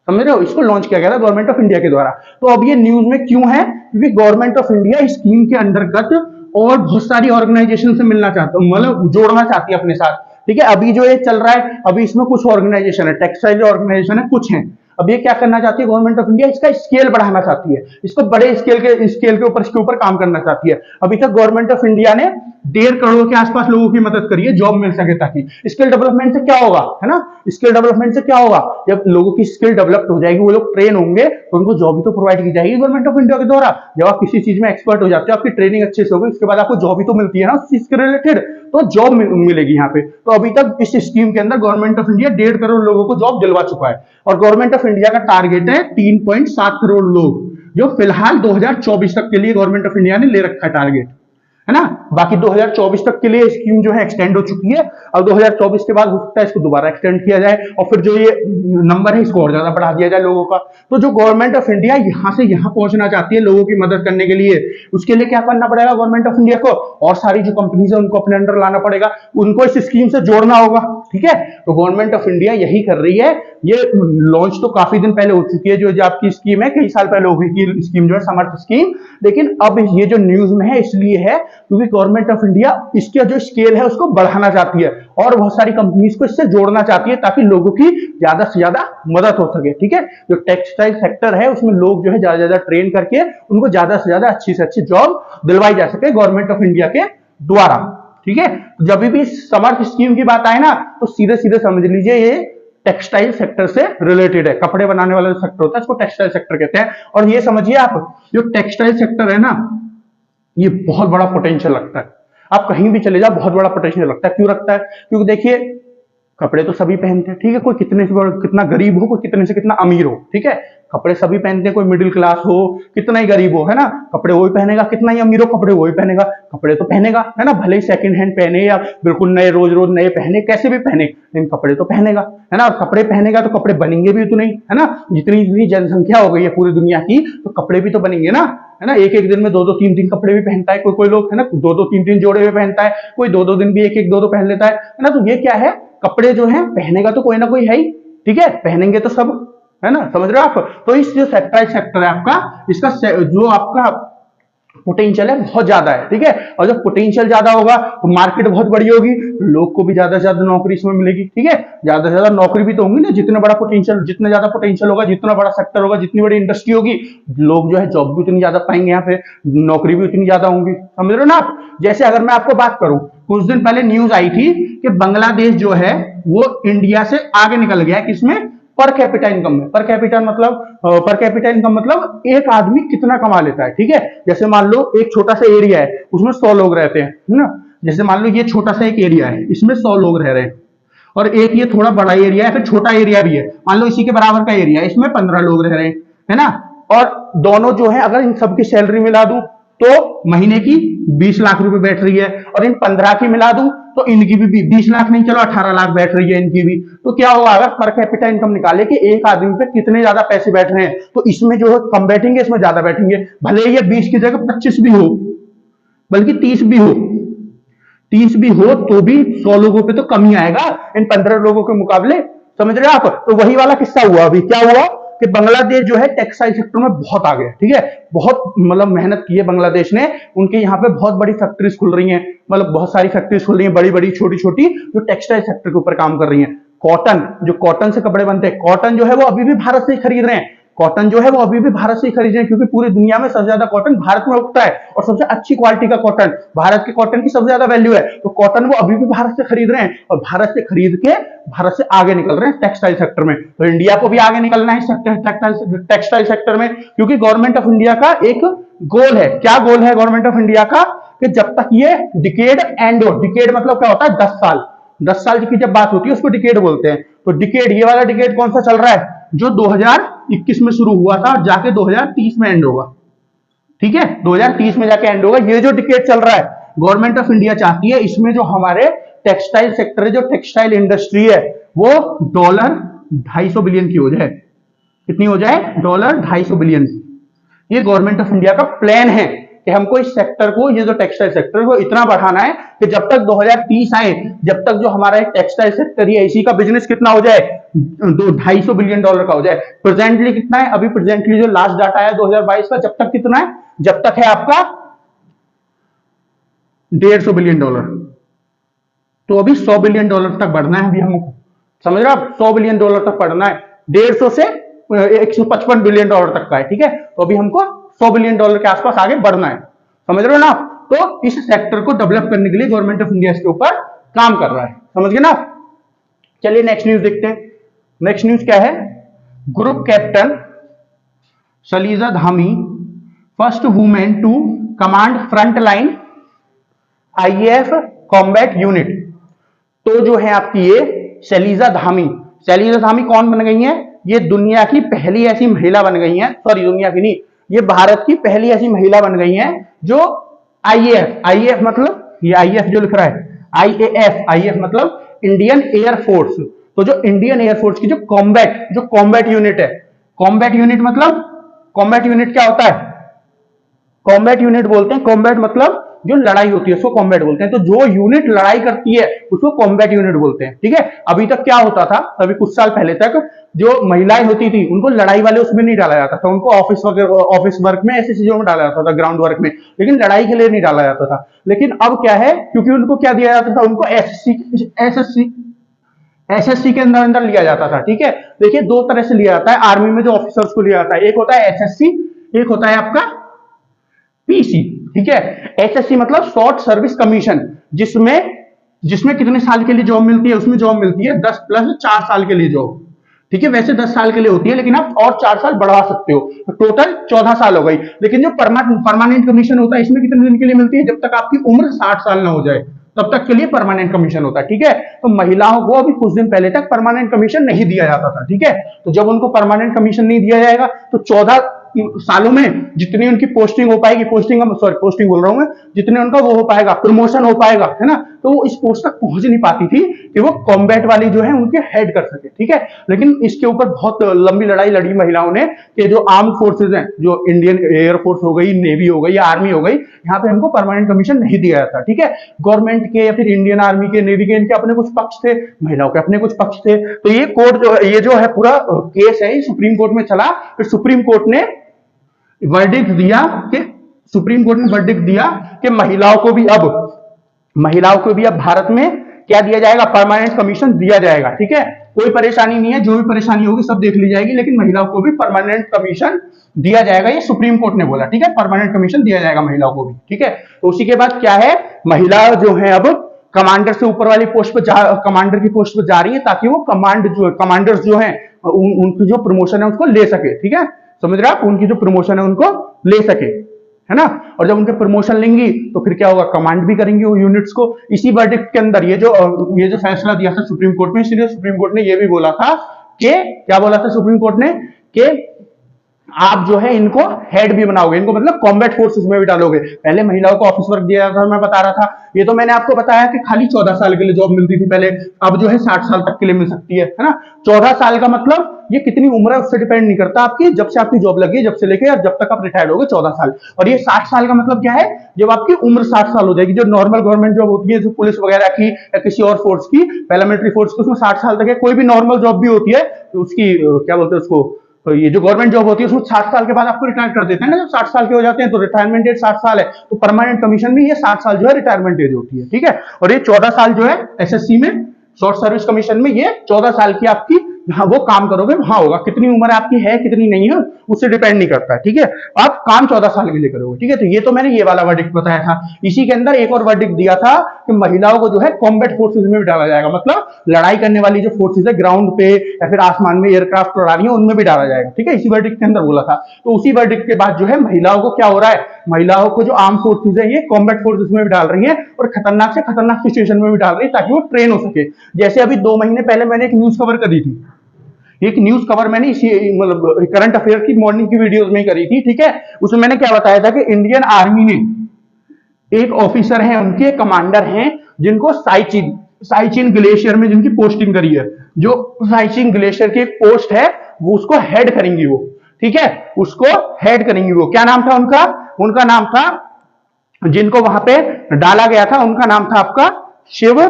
समझ रहे हो, इसको लॉन्च किया गया था गवर्नमेंट ऑफ इंडिया के द्वारा। तो अब ये न्यूज में क्यों है, क्योंकि गवर्नमेंट ऑफ इंडिया स्कीम के अंतर्गत और बहुत सारी ऑर्गेनाइजेशन से मिलना चाहते हो, मतलब जोड़ना चाहती है अपने साथ, ठीक है। अभी जो ये चल रहा है, अभी इसमें कुछ ऑर्गेनाइजेशन है, टेक्सटाइल ऑर्गेनाइजेशन है, कुछ है। अब ये क्या करना चाहती है गवर्नमेंट ऑफ इंडिया, इसका स्केल बढ़ाना चाहती है, इसको बड़े स्केल के ऊपर काम करना चाहती है। अभी तक गवर्नमेंट ऑफ इंडिया ने 1.5 करोड़ के आसपास लोगों की मदद करी है, जॉब मिल सके ताकि। स्किल डेवलपमेंट से क्या होगा, है ना, स्किल डेवलपमेंट से क्या होगा, जब लोगों की स्किल डेवलप हो जाएगी, वो लोग ट्रेन होंगे, तो उनको जॉब भी तो प्रोवाइड की जाएगी गवर्नमेंट ऑफ इंडिया के द्वारा। जब आप किसी चीज में एक्सपर्ट हो जाते हो, आपकी ट्रेनिंग अच्छे से होगी, उसके बाद आपको जॉब भी तो मिलती है ना उस चीज के रिलेटेड, तो जॉब मिलेगी यहाँ पे। तो अभी तक इस स्कीम के अंदर गवर्नमेंट ऑफ इंडिया 1.5 करोड़ लोगों को जॉब दिलवा चुका है, और गवर्नमेंट ऑफ इंडिया का टारगेट है 3.7 करोड़ लोग, जो फिलहाल 2024 तक के लिए गवर्नमेंट ऑफ इंडिया ने ले रखा है टारगेट, है ना। बाकी 2024 तक के लिए स्कीम जो है एक्सटेंड हो चुकी है। अब 2024 के बाद हो सकता है इसको दोबारा एक्सटेंड किया जाए और फिर जो ये नंबर है इसको और ज्यादा बढ़ा दिया जाए लोगों का। तो जो गवर्नमेंट ऑफ इंडिया यहां से यहां पहुंचना चाहती है लोगों की मदद करने के लिए, उसके लिए क्या करना पड़ेगा गवर्नमेंट ऑफ इंडिया को, और सारी जो कंपनीज है उनको अपने अंडर लाना पड़ेगा, उनको इस स्कीम से जोड़ना होगा। ठीक है, तो गवर्नमेंट ऑफ इंडिया यही कर रही है। ये लॉन्च तो काफी दिन पहले हो चुकी है, जो आपकी स्कीम है कई साल पहले हो गई थी स्कीम जो है समर्थ स्कीम, लेकिन अब ये जो न्यूज में है इसलिए है क्योंकि गवर्नमेंट ऑफ इंडिया इसका जो स्केल है उसको बढ़ाना चाहती है और बहुत सारी कंपनीज को इससे जोड़ना चाहती है ताकि लोगों की ज्यादा से ज्यादा मदद हो सके। ठीक है, जो टेक्सटाइल सेक्टर है उसमें लोग जो है ज्यादा से ज्यादा ट्रेन करके उनको ज्यादा से ज्यादा अच्छी से अच्छी जॉब दिलवाई जा सके गवर्नमेंट ऑफ इंडिया के द्वारा। ठीक है, जब भी समर्थ स्कीम की बात आए ना तो सीधे सीधे समझ लीजिए ये टेक्सटाइल सेक्टर से रिलेटेड है। कपड़े बनाने वाला जो सेक्टर होता है इसको टेक्सटाइल सेक्टर कहते हैं। और ये समझिए आप, जो टेक्सटाइल सेक्टर है ना ये बहुत बड़ा पोटेंशियल लगता है। आप कहीं भी चले जाओ बहुत बड़ा पोटेंशियल लगता है। क्यों लगता है? क्योंकि देखिए कपड़े तो सभी पहनते हैं, ठीक है, कोई कितने से कितना गरीब हो, कोई कितने से कितना अमीर हो, ठीक है, कपड़े सभी पहनते हैं, कोई मिडिल क्लास हो, कितना ही गरीब हो, है ना, कपड़े वही पहनेगा, कितना ही अमीर हो कपड़े वही पहनेगा, कपड़े तो पहनेगा, है ना, भले ही सेकंड हैंड पहने या बिल्कुल नए रोज रोज नए पहने, कैसे भी पहने, लेकिन कपड़े तो पहनेगा, है ना, और कपड़े पहनेगा तो कपड़े बनेंगे भी उतने ही, है ना, जितनी जितनी जनसंख्या हो गई है पूरी दुनिया की तो कपड़े भी तो बनेंगे ना, है ना, एक एक दिन में दो दो तीन तीन कपड़े भी पहनता है कोई कोई लोग, है ना, दो दो तीन तीन जोड़े भी पहनता है, कोई दो दो दिन भी एक एक दो दो पहन लेता है ना, तो ये क्या है, कपड़े जो है पहनेगा तो कोई ना कोई है ही, ठीक है, पहनेंगे तो सब, है ना, समझ रहे हो आप। तो इस जो टेक्सटाइल सेक्टर है आपका, इसका जो आपका पोटेंशियल है बहुत ज्यादा है, ठीक है, और जब पोटेंशियल ज्यादा होगा तो मार्केट बहुत बड़ी होगी, लोग को भी ज्यादा से ज्यादा नौकरी इसमें मिलेगी, ठीक है, ज्यादा से ज्यादा नौकरी भी तो होंगी ना, जितना बड़ा पोटेंशियल, जितना ज्यादा पोटेंशियल होगा, जितना बड़ा सेक्टर होगा, जितनी बड़ी इंडस्ट्री होगी, लोग जो है जॉब भी उतनी ज्यादा पाएंगे, यहाँ पे नौकरी भी उतनी ज्यादा होंगी, समझ रहे हो ना आप। जैसे अगर मैं आपको बात करूं, कुछ दिन पहले न्यूज आई थी कि बांग्लादेश जो है वो इंडिया से आगे निकल गया है, किसमें, पर कैपिटा इनकम में। पर कैपिटा इनकम मतलब एक आदमी कितना कमा लेता है, ठीक है, जैसे मान लो एक छोटा सा एरिया है उसमें 100 लोग रहते हैं, है ना, जैसे मान लो ये छोटा सा एक एरिया है इसमें 100 लोग रह रहे हैं, और एक ये थोड़ा बड़ा एरिया है, फिर छोटा एरिया भी है, मान लो इसी के बराबर का एरिया है, इसमें 15 लोग रह रहे हैं, है ना, और दोनों जो है अगर इन सबकी सैलरी मिला दूं तो महीने की 20 लाख रुपए बैठ रही है, और इन 15 की मिला दूं तो इनकी भी 20 लाख नहीं, चलो 18 लाख बैठ रही है इनकी भी। तो क्या होगा, अगर पर कैपिटा इनकम निकाले कि एक आदमी पे कितने ज्यादा पैसे बैठ रहे हैं, तो इसमें जो है कम बैठेंगे, इसमें ज्यादा बैठेंगे, भले ही ये 20 की जगह 25 भी हो, बल्कि 30 भी हो, 30 भी हो तो भी 100 लोगों पे तो कम ही आएगा इन 15 लोगों के मुकाबले, समझ रहे हो आप। तो वही वाला किस्सा हुआ, अभी क्या हुआ कि बांग्लादेश जो है टेक्सटाइल सेक्टर में बहुत आगे है, ठीक है, बहुत मतलब मेहनत की है बांग्लादेश ने, उनके यहाँ पे बहुत बड़ी फैक्ट्रीज खुल रही हैं, मतलब बहुत सारी फैक्ट्रीज खुल रही हैं, बड़ी बड़ी छोटी छोटी, जो टेक्सटाइल सेक्टर के ऊपर काम कर रही हैं। कॉटन, जो कॉटन से कपड़े बनते हैं, कॉटन जो है वो अभी भी भारत से ही खरीद रहे हैं, कॉटन जो है वो अभी भी भारत से ही खरीद रहे हैं, क्योंकि पूरी दुनिया में सबसे ज्यादा कॉटन भारत में उगता है और सबसे अच्छी क्वालिटी का कॉटन, भारत के कॉटन की सबसे ज्यादा वैल्यू है, तो कॉटन वो अभी भी भारत से खरीद रहे हैं, और भारत से खरीद के भारत से आगे निकल रहे हैं टेक्सटाइल सेक्टर में। तो इंडिया को भी आगे निकलना है टेक्सटाइल सेक्टर में, क्योंकि गवर्नमेंट ऑफ इंडिया का एक गोल है। क्या गोल है गवर्नमेंट ऑफ इंडिया का, कि जब तक ये डिकेड एंड हो, डिकेड मतलब क्या होता है, 10 साल, 10 साल की जब बात होती है उसको डिकेड बोलते हैं। तो डिकेड, ये वाला डिकेड कौन सा चल रहा है, जो 2021 में शुरू हुआ था और जाके 2030 में एंड होगा, ठीक है, 2030 में जाके एंड होगा, ये जो डिकेड चल रहा है गवर्नमेंट ऑफ इंडिया चाहती है इसमें जो हमारे टेक्सटाइल सेक्टर है, जो टेक्सटाइल इंडस्ट्री है, वो $250 बिलियन की हो जाए। कितनी हो जाए, $250 बिलियन की। ये गवर्नमेंट ऑफ इंडिया का प्लान है कि हमको इस सेक्टर को, ये जो टेक्सटाइल सेक्टर को इतना बढ़ाना है कि जब तक 2030 आए, जब तक जो हमारा टेक्सटाइल सेक्टर है इसी का बिजनेस कितना हो जाए, $250 बिलियन का हो जाए। प्रेजेंटली कितना है, अभी प्रेजेंटली जो लास्ट डाटा है 2022 का, जब तक कितना है, जब तक है आपका $150 बिलियन, तो अभी $100 बिलियन तक बढ़ना है अभी हमको, समझ रहे हो आप, $100 बिलियन तक बढ़ना है, 150 से 155 बिलियन डॉलर तक का है, ठीक है, तो अभी हमको $100 बिलियन के आसपास आगे बढ़ना है, समझ रहे हो ना आप। तो इस सेक्टर को डेवलप करने के लिए गवर्नमेंट ऑफ इंडिया इसके ऊपर काम कर रहा है, समझ गए ना आप। चलिए नेक्स्ट न्यूज देखते हैं। नेक्स्ट न्यूज क्या है, group captain Shaliza Dhami, first women to command front line IAF combat unit. तो जो है आपकी ये शलीजा धामी कौन बन गई है, ये दुनिया की पहली ऐसी महिला बन गई है, सॉरी दुनिया की नहीं, ये भारत की पहली ऐसी महिला बन गई है जो आईएएफ, आईएएफ मतलब ये आईएएफ जो लिख रहा है, आईएएफ, आईएएफ मतलब इंडियन एयरफोर्स। तो जो इंडियन एयरफोर्स की जो कॉम्बैट यूनिट है, कॉम्बैट यूनिट मतलब, कॉम्बैट यूनिट क्या होता है, कॉम्बैट यूनिट बोलते हैं, कॉम्बैट मतलब जो लड़ाई होती है उसको कॉम्बैट बोलते हैं। तो जो यूनिट लड़ाई करती है उसको कॉम्बैट यूनिट बोलते हैं, ठीक है। अभी तक क्या होता था, अभी कुछ साल पहले तक जो महिलाएं होती थी उनको लड़ाई वाले उसमें नहीं डाला जाता था, उनको ऑफिस वगैरह, ऑफिस वर्क में, ऐसी चीजों में डाला जाता था, ग्राउंड वर्क में, लेकिन लड़ाई के लिए नहीं डाला जाता था। लेकिन अब क्या है, क्योंकि उनको क्या दिया जाता था, उनको एसएससी एसएससी एसएससी के अंदर अंदर लिया जाता था, ठीक है। देखिए दो तरह से लिया जाता है आर्मी में, जो ऑफिसर्स को लिया जाता है, एक होता है एसएससी, एक होता है आपका पीसी, ठीक है। एसएससी मतलब शॉर्ट सर्विस कमीशन, जिसमें जिसमें कितने साल के लिए जॉब मिलती है, उसमें जॉब मिलती है 10 प्लस 4 साल के लिए जॉब, ठीक है। वैसे 10 साल के लिए होती है, लेकिन आप और 4 साल बढ़ा सकते हो, तो टोटल 14 साल हो गई। लेकिन जो परमानेंट कमीशन होता है, इसमें कितने दिन के लिए मिलती है, जब तक आपकी उम्र 60 साल ना हो जाए, तब तक के लिए परमानेंट कमीशन होता है, ठीक है। तो महिलाओं को अभी कुछ दिन पहले तक परमानेंट कमीशन नहीं दिया जाता था, ठीक है। तो जब उनको परमानेंट कमीशन नहीं दिया जाएगा, तो 14 सालों में जितनी उनकी पोस्टिंग हो पाएगी, पोस्टिंग बोल रहा हूं मैं, जितने उनका वो हो पाएगा, प्रमोशन हो पाएगा, है ना, तो वो इस पोस्ट तक पहुंच नहीं पाती थी कि वो कॉम्बैट वाली जो है उनके हेड कर सके, ठीक है। लेकिन इसके ऊपर बहुत लंबी लड़ाई लड़ी महिलाओं ने कि जो आर्म फोर्सेज हैं, जो इंडियन एयरफोर्स हो गई, नेवी हो गई या आर्मी हो गई, यहाँ पे हमको परमानेंट कमीशन नहीं दिया जाता, ठीक है। गवर्नमेंट के या फिर इंडियन आर्मी के, नेवी के, इनके अपने कुछ पक्ष थे, महिलाओं के अपने कुछ पक्ष थे। तो ये कोर्ट जो ये जो है पूरा केस है, सुप्रीम कोर्ट में चला। फिर सुप्रीम कोर्ट ने वर्डिक्ट दिया कि सुप्रीम कोर्ट ने वर्डिक्ट दिया कि महिलाओं को भी अब भारत में क्या दिया जाएगा, परमानेंट कमीशन दिया जाएगा, ठीक है। कोई परेशानी नहीं है, जो भी परेशानी होगी सब देख ली जाएगी, लेकिन महिलाओं को भी परमानेंट कमीशन दिया जाएगा, ये सुप्रीम कोर्ट ने बोला, ठीक है। परमानेंट कमीशन दिया जाएगा महिलाओं को भी, ठीक है। तो उसी के बाद क्या है, महिला जो है अब कमांडर से ऊपर वाली पोस्ट पर, कमांडर की पोस्ट पर जा रही है, ताकि वो कमांडर्स जो है उनकी जो प्रमोशन है उसको ले सके, ठीक है। समझ रहे आप, उनकी जो प्रमोशन है उनको ले सके, है ना। और जब उनके प्रमोशन लेंगी तो फिर क्या होगा, कमांड भी करेंगी वो यूनिट्स को। इसी वर्डिक्ट के अंदर ये जो फैसला दिया था सुप्रीम कोर्ट में, इसलिए सुप्रीम कोर्ट ने ये भी बोला था कि, क्या बोला था सुप्रीम कोर्ट ने, कि आप जो है इनको हेड भी बनाओगे, इनको मतलब कॉम्बैट फोर्सेस में भी डालोगे। पहले महिलाओं को ऑफिस वर्क दिया था, मैं बता रहा था, ये तो मैंने आपको बताया कि खाली 14 साल के लिए जॉब मिलती थी पहले, अब जो है 60 साल तक के लिए मिल सकती है ना। 14 साल का मतलब ये कितनी उम्र है उससे डिपेंड नहीं करता, आपकी जब से आपकी जॉब लगी है, जब से लेके जब तक आप रिटायर्ड होगे 14 साल। और ये 60 साल का मतलब क्या है, जब आपकी उम्र 60 साल हो जाएगी। जो नॉर्मल गवर्नमेंट जॉब होती है, जो पुलिस वगैरह की या किसी और फोर्स की, पैरामिलिट्री फोर्स की, उसमें 60 साल तक है। कोई भी नॉर्मल जॉब भी होती है तो उसकी क्या बोलते हैं उसको, तो ये जो गवर्नमेंट जॉब होती है उसमें 60 साल के बाद आपको रिटायर कर देते हैं ना, जब 60 साल के हो जाते हैं तो रिटायरमेंट एज 60 साल है। तो परमानेंट कमीशन में ये 60 साल जो है रिटायरमेंट एज होती है, ठीक है। और ये 14 साल जो है एसएससी में, शॉर्ट सर्विस कमीशन में, ये 14 साल की आपकी जहां वो काम करोगे वहां होगा। कितनी उम्र आपकी है कितनी नहीं है उससे डिपेंड नहीं करता है, ठीक है। आप काम 14 साल के लिए करोगे, ठीक है। तो ये तो मैंने ये वाला वर्डिक्ट बताया था। इसी के अंदर एक और वर्डिक्ट दिया था कि महिलाओं को जो है कॉम्बैट फोर्सेज में भी डाला जाएगा, मतलब लड़ाई करने वाली जो फोर्सेज है ग्राउंड पे या फिर आसमान में एयरक्राफ्ट उड़ा रही है उनमें भी डाला जाएगा, ठीक है। इसी वर्डिक्ट के अंदर बोला था। तो उसी वर्डिक्ट के बाद जो है महिलाओं को क्या हो रहा है, महिलाओं को जो आर्म फोर्सेज है ये कॉम्बैट फोर्सेज में भी डाल रही है, और खतरनाक से खतरनाक सिचुएशन में भी डाल रही है, ताकि वो ट्रेन हो सके। जैसे अभी 2 महीने पहले मैंने एक न्यूज कवर करी थी, एक न्यूज कवर मैंने इसी मतलब करंट अफेयर की मॉर्निंग की वीडियोस में करी थी, ठीक है। उसमें मैंने क्या बताया था कि इंडियन आर्मी ने एक ऑफिसर है, उनके कमांडर हैं, जिनको साइचिन ग्लेशियर में जिनकी पोस्टिंग करी है, जो साइचिन ग्लेशियर की एक पोस्ट है वो उसको हेड करेंगी वो, ठीक है। उसको हेड करेंगी वो। क्या नाम था उनका, उनका नाम था, जिनको वहां पे डाला गया था उनका नाम था आपका शिव,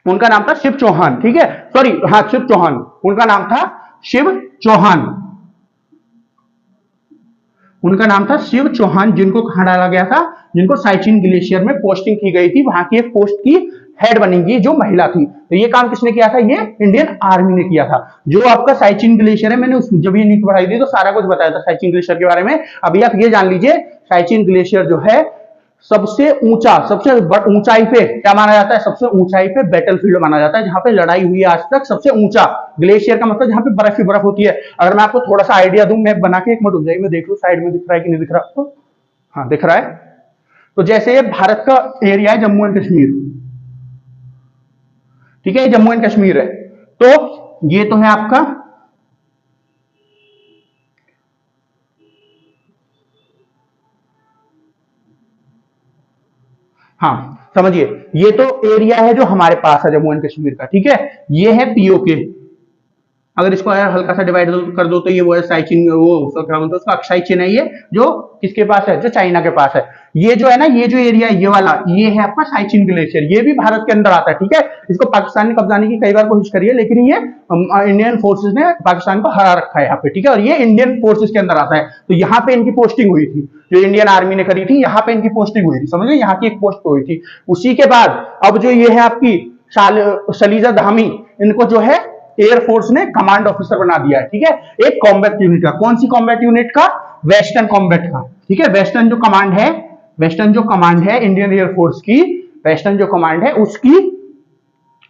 उनका नाम था शिव चौहान, ठीक है। सॉरी, हाँ शिव चौहान, उनका नाम था शिव चौहान, उनका नाम था शिव चौहान, जिनको कहां डाला गया था, जिनको साइचिन ग्लेशियर में पोस्टिंग की गई थी, वहां की एक पोस्ट की हेड बनेंगी जो महिला थी। तो ये काम किसने किया था, ये इंडियन आर्मी ने किया था। जो आपका साइचिन ग्लेशियर है, मैंने जब ये न्यूज पढ़ाई थी तो सारा कुछ बताया था साइचिन ग्लेशियर के बारे में। अभी आप ये जान लीजिए, साइचिन ग्लेशियर जो है सबसे ऊंचा, सबसे ऊंचाई पे क्या माना जाता है, सबसे ऊंचाई पे बैटलफील्ड माना जाता है, जहां पे लड़ाई हुई है आज तक सबसे ऊंचा। ग्लेशियर का मतलब जहां पे बर्फ ही बर्फ होती है। अगर मैं आपको थोड़ा सा आइडिया दूं, मैप बना के, एक मिनट रुक जाइए, मैं देख लूं साइड में दिख रहा है कि नहीं दिख रहा आपको। हाँ दिख रहा है। तो जैसे ये भारत का एरिया है जम्मू एंड कश्मीर, ठीक है, जम्मू एंड कश्मीर है। तो ये तो है आपका, हाँ समझिए, ये तो एरिया है जो हमारे पास है जम्मू एंड कश्मीर का, ठीक है। ये है पीओके, अगर इसको यार हल्का सा डिवाइड कर दो तो ये वो है साइचिन, वो क्या बोलते हैं उसका, अक्साई चीन है ये, जो किसके पास है, जो चाइना के पास है। ये जो है ना, ये जो एरिया है ये वाला, ये है आपका साइचिन ग्लेशियर, ये भी भारत के अंदर आता है, ठीक है। इसको पाकिस्तान ने कब्जाने की कई बार कोशिश करी है, लेकिन ये इंडियन फोर्सेस ने पाकिस्तान को हरा रखा है यहाँ पे, ठीक है। और ये इंडियन फोर्सेस के अंदर आता है, तो यहाँ पे इनकी पोस्टिंग हुई थी, जो इंडियन आर्मी ने करी थी, यहाँ पे इनकी पोस्टिंग हुई थी, समझ गए, यहाँ की एक पोस्ट हुई थी। उसी के बाद अब जो ये है आपकी शलीजा धामी, इनको जो है एयरफोर्स ने कमांड ऑफिसर बना दिया है, ठीक है। एक कॉम्बैट यूनिट का, कौन सी कॉम्बैट यूनिट का, वेस्टर्न कॉम्बैट का, ठीक है। वेस्टर्न जो कमांड है, वेस्टर्न जो कमांड है इंडियन एयरफोर्स की, वेस्टर्न जो कमांड है उसकी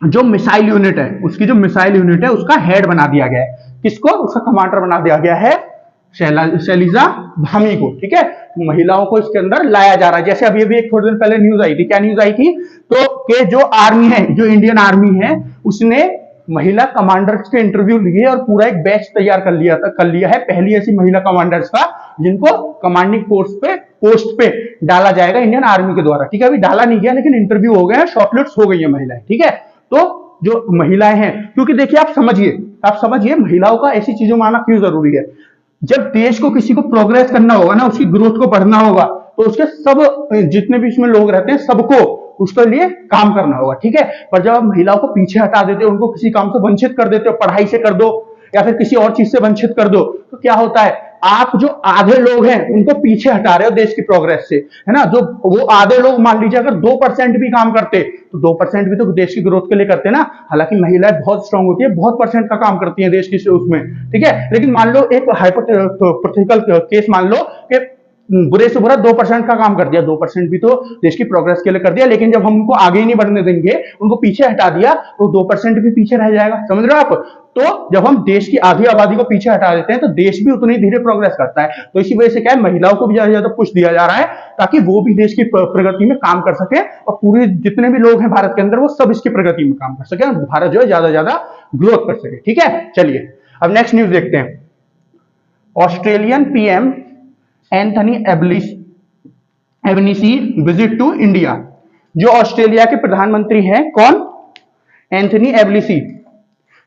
जो मिसाइल यूनिट है, उसकी जो मिसाइल यूनिट है उसका हेड बना दिया गया है, किसको, उसका कमांडर बना दिया गया है शैलिजा धामी को, ठीक है। महिलाओं को इसके अंदर लाया जा रहा है। जैसे अभी अभी एक थोड़े दिन पहले न्यूज आई थी, क्या न्यूज आई थी, तो कि जो आर्मी है, जो इंडियन आर्मी है, उसने महिला कमांडर्स के इंटरव्यू लिए और पूरा एक बैच तैयार कर लिया है, पहली ऐसी महिला कमांडर्स का जिनको कमांडिंग पोस्ट पे डाला जाएगा इंडियन आर्मी के द्वारा, ठीक है। अभी डाला नहीं गया, लेकिन इंटरव्यू हो गए हैं, शॉर्टलिस्ट हो गई है महिलाएं, ठीक है। तो जो महिलाएं हैं, क्योंकि देखिए आप समझिए महिलाओं का ऐसी चीजों में आना क्यों जरूरी है। जब देश को किसी को प्रोग्रेस करना होगा ना, उसकी ग्रोथ को बढ़ना होगा, तो उसके सब जितने भी इसमें लोग रहते हैं सबको उसके लिए काम करना होगा, ठीक है। पर जब आप महिलाओं को पीछे हटा देते हो, उनको किसी काम से वंचित कर देते हो, पढ़ाई से कर दो या फिर किसी और चीज से वंचित कर दो, तो क्या होता है, आप जो आधे लोग हैं उनको पीछे हटा रहे हो देश की प्रोग्रेस से, है ना। जो वो आधे लोग मान लीजिए अगर 2% भी काम करते, तो 2% भी तो देश की ग्रोथ के लिए करते ना। हालांकि महिलाएं बहुत स्ट्रांग होती है, बहुत परसेंट का काम करती है देश की उसमें, ठीक है। लेकिन मान लो एक हाइपोथेटिकल केस मान लो कि बुरे से बुरा 2% का काम कर दिया, 2% भी तो देश की प्रोग्रेस के लिए कर दिया, लेकिन जब हम उनको आगे ही नहीं बढ़ने देंगे, उनको पीछे हटा दिया, तो 2% भी पीछे रह जाएगा, समझ रहे हो आप। तो जब हम देश की आधी आबादी को पीछे हटा देते हैं, तो देश भी उतनी धीरे प्रोग्रेस करता है। तो इसी वजह से क्या है, महिलाओं को भी ज्यादा ज्यादा पुश दिया जा रहा है, ताकि वो भी देश की प्रगति में काम कर सके, और पूरे जितने भी लोग हैं भारत के अंदर, वो सब इसकी प्रगति में काम कर सके, और भारत जो है ज्यादा ज्यादा ग्रोथ कर सके, ठीक है। चलिए अब नेक्स्ट न्यूज देखते हैं। Australian PM Anthony Albanese visit to India. जो ऑस्ट्रेलिया के प्रधानमंत्री हैं, कौन, एंथनी एल्बनीज़ी,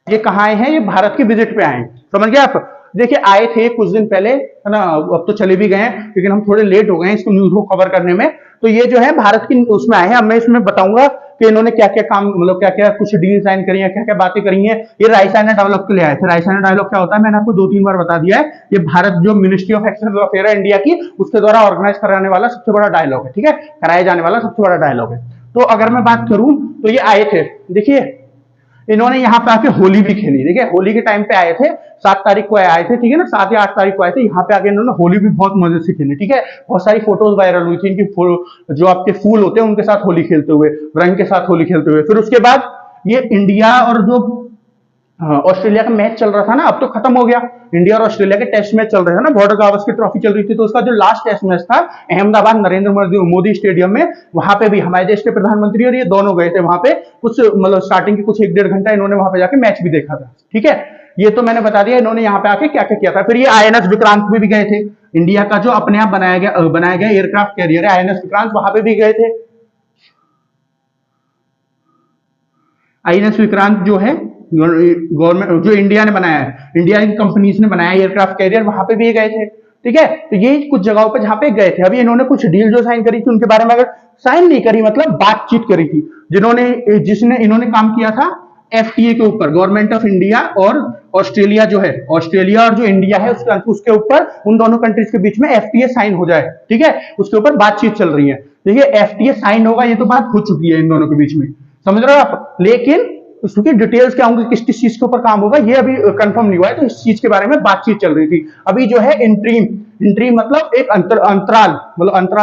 ये कहाँ आए हैं, ये भारत के विजिट पे आए हैं, समझ गए आप। देखिए आए थे कुछ दिन पहले, है ना, अब तो चले भी गए हैं, लेकिन हम थोड़े लेट हो गए हैं इसको न्यूज को कवर करने में। तो ये जो है भारत की उसमें आए हैं। अब मैं इसमें बताऊंगा कि इन्होंने क्या क्या काम, मतलब क्या क्या कुछ डील साइन करी है, क्या क्या बातें करी हैं। ये रायसीना डायलॉग के लिए आए थे। रायसीना डायलॉग क्या होता है, मैंने आपको 2-3 बार बता दिया है। ये भारत जो मिनिस्ट्री ऑफ एक्सटर्नल अफेयर है इंडिया की, उसके द्वारा ऑर्गेनाइज कराने वाला सबसे बड़ा डायलॉग है, ठीक है, कराया जाने वाला सबसे बड़ा डायलॉग है। तो अगर मैं बात करूं तो ये आए थे, देखिए इन्होंने यहाँ पे आके होली भी खेली, देखिए होली के टाइम पे आए थे, 7 तारीख को आए थे, ठीक है ना, 7 या 8 तारीख को आए थे। यहाँ पे आके इन्होंने होली भी बहुत मजे से खेली, ठीक है। बहुत सारी फोटोज वायरल हुई थी इनकी, जो आपके फूल होते हैं उनके साथ होली खेलते हुए, रंग के साथ होली खेलते हुए। फिर उसके बाद ये इंडिया और जो ऑस्ट्रेलिया का मैच चल रहा था ना, अब तो खत्म हो गया। इंडिया और ऑस्ट्रेलिया के टेस्ट मैच चल रहे थे ना, बॉर्डर गावस्कर ट्रॉफी चल रही थी, तो उसका जो लास्ट टेस्ट मैच था अहमदाबाद नरेंद्र मोदी स्टेडियम में, वहां पे भी हमारे देश के प्रधानमंत्री और ये दोनों गए थे वहां पे। कुछ मतलब स्टार्टिंग के कुछ 1-1.5 घंटा इन्होंने वहां पे जाके मैच भी देखा था, ठीक है। ये तो मैंने बता दिया इन्होंने यहाँ पे आके क्या क्या किया था। फिर ये आईएनएस विक्रांत में भी गए थे, इंडिया का जो अपने आप बनाया गया एयरक्राफ्ट कैरियर है आईएनएस विक्रांत, वहां पे भी गए थे। आईएनएस विक्रांत जो है गवर्नमेंट, जो इंडिया ने बनाया है, इंडिया की कंपनीज ने बनाया एयरक्राफ्ट कैरियर, वहां पे भी गए थे, ठीक है। तो ये कुछ जगहों पे जहां पे गए थे। अभी इन्होंने कुछ डील जो साइन करी थी उनके बारे में, अगर साइन नहीं करी मतलब बातचीत करी थी, जिसने इन्होंने काम किया था एफटीए के ऊपर, गवर्नमेंट ऑफ इंडिया और ऑस्ट्रेलिया जो है, ऑस्ट्रेलिया और जो इंडिया है उसके ऊपर, उन दोनों कंट्रीज के बीच में एफटीए साइन हो जाए, ठीक है, उसके ऊपर बातचीत चल रही है। देखिए एफटीए साइन होगा, ये तो बात हो चुकी है इन दोनों के बीच में, समझ रहे हो आप। लेकिन उसकी डिटेल्स क्या होंगी, किस किस चीज के ऊपर काम होगा, ये अभी कंफर्म नहीं हुआ है, तो इस चीज के बारे में बातचीत चल रही थी। अभी जो है इंट्रीम मतलब एक अंतराल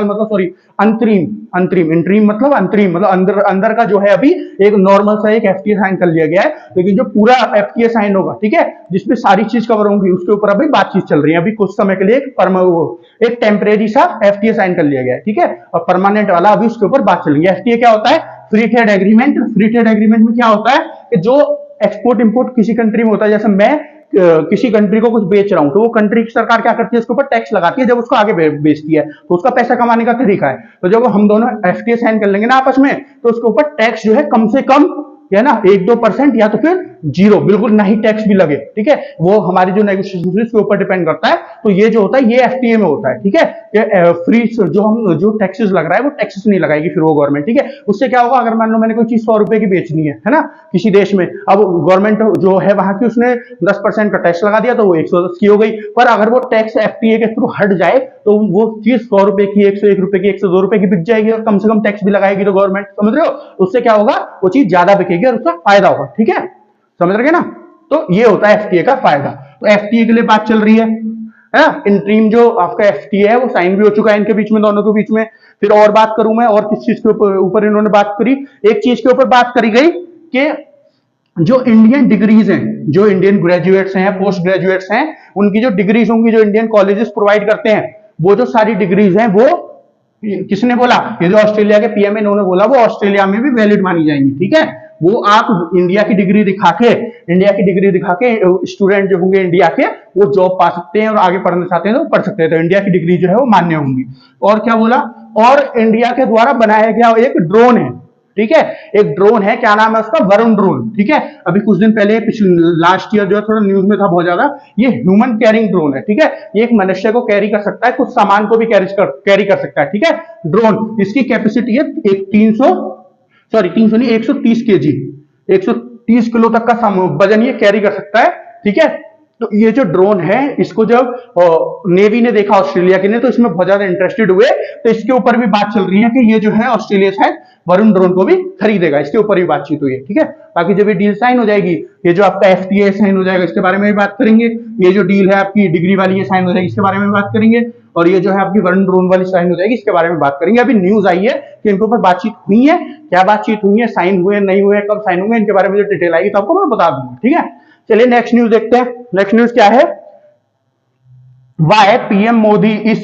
मतलब सॉरी इंट्रीम मतलब अंतरिम मतलब अंदर का जो है अभी एक नॉर्मल सा एक एफटीए साइन कर लिया गया है। लेकिन जो पूरा एफटीए साइन होगा, ठीक है, जिसमें सारी चीज कवर होंगी, उसके ऊपर अभी बातचीत चल रही है। अभी कुछ समय के लिए एक टेम्परेरी सा एफटीए साइन कर लिया गया है, ठीक है, और परमानेंट वाला अभी उसके ऊपर बात चल रही है। एफटीए क्या होता है, free trade agreement. Free trade agreement में क्या होता है कि जो एक्सपोर्ट इंपोर्ट किसी कंट्री में होता है, जैसे मैं किसी कंट्री को कुछ बेच रहा हूं तो वो कंट्री की सरकार क्या करती है, उसके ऊपर टैक्स लगाती है, जब उसको आगे बेचती है तो उसका पैसा कमाने का तरीका है। तो जब हम दोनों एफटीए साइन कर लेंगे ना आपस में, तो उसके ऊपर टैक्स जो है कम से कम है ना 1-2% या तो फिर जीरो, बिल्कुल ना ही टैक्स भी लगे, ठीक है। वो हमारी जो नेगोशिएशन इसके ऊपर डिपेंड करता है। तो ये जो होता है ये एफटीए में होता है, ठीक है। फ्री जो टैक्सेस लग रहा है वो टैक्सेस नहीं लगाएगी फिर वो गवर्नमेंट, ठीक है। उससे क्या होगा, अगर मान लो मैंने कोई चीज 100 रुपए की बेचनी है ना किसी देश में, अब गवर्नमेंट जो है वहां की उसने 10% का टैक्स लगा दिया तो वो 110 की हो गई। पर अगर वो टैक्स एफटीए के थ्रू हट जाए तो वो चीज 100 रुपए की, 101 रुपए की, 102 रुपए की बिक जाएगी और कम से कम टैक्स भी लगाएगी तो गवर्नमेंट, समझ रहे हो। उससे क्या होगा, वो चीज ज्यादा बिकेगी और उसका फायदा होगा, ठीक है, समझ रहे ना। तो ये होता है एफटीए का फायदा। तो एफटीए के लिए बात चल रही है ना। इंट्रीम जो आपका एफटीए है वो साइन भी हो चुका है इनके बीच में, दोनों के बीच में। फिर और बात करूं मैं, और किस चीज के ऊपर इन्होंने बात करी, एक चीज के ऊपर बात करी गई कि जो इंडियन डिग्रीज हैं, जो इंडियन ग्रेजुएट्स हैं, पोस्ट ग्रेजुएट्स हैं, उनकी जो डिग्रीज होंगी, जो इंडियन कॉलेजेस प्रोवाइड करते हैं, वो जो सारी डिग्रीज हैं वो किसने बोला, ये जो ऑस्ट्रेलिया के पीएम इन्होंने बोला, वो ऑस्ट्रेलिया में भी वैलिड मानी जाएंगी, ठीक है। वो आप इंडिया की डिग्री दिखा के स्टूडेंट जो होंगे इंडिया के, वो जॉब पा सकते हैं और आगे पढ़ना चाहते हैं तो पढ़ सकते हैं। तो इंडिया की डिग्री जो है वो मान्य होंगी। और क्या बोला, और इंडिया के द्वारा बनाया गया एक ड्रोन है, ठीक है, एक ड्रोन है, क्या नाम है उसका, वरुण ड्रोन, ठीक है। अभी कुछ दिन पहले लास्ट ईयर जो है थोड़ा न्यूज में था बहुत ज्यादा। ये ह्यूमन कैरिंग ड्रोन है, ठीक है। ये एक मनुष्य को कैरी कर सकता है, कुछ सामान को भी कैरी कर सकता है, ठीक है। ड्रोन, इसकी कैपेसिटी है 300 नहीं 130 केजी, 130 किलो तक का वजन ये कैरी कर सकता है, ठीक है। तो ये जो ड्रोन है, इसको जब नेवी ने देखा ऑस्ट्रेलिया के ने, तो इसमें बहुत ज्यादा इंटरेस्टेड हुए। तो इसके ऊपर भी बात चल रही है कि ये जो है ऑस्ट्रेलिया शायद वरुण ड्रोन को भी खरीदेगा, इसके ऊपर भी बातचीत हुई है, ठीक है। बाकी जब ये डील साइन हो जाएगी, ये जो आपका एफटीए साइन हो जाएगा, इसके बारे में भी बात करेंगे। ये जो डील है आपकी डिग्री वाली, ये साइन हो जाएगी, इसके बारे में बात करेंगे। और ये जो है आपकी वरुण ड्रोन वाली साइन हो जाएगी, इसके बारे में बात करेंगे। अभी न्यूज आई है कि इनके ऊपर बातचीत हुई है, क्या बातचीत हुई है, साइन हुए नहीं हुए, कब साइन होंगे, इनके बारे में जो डिटेल आएगी तो आपको मैं बता दूंगा, ठीक है। चलिए नेक्स्ट न्यूज देखते हैं। नेक्स्ट न्यूज क्या है, why PM Modi is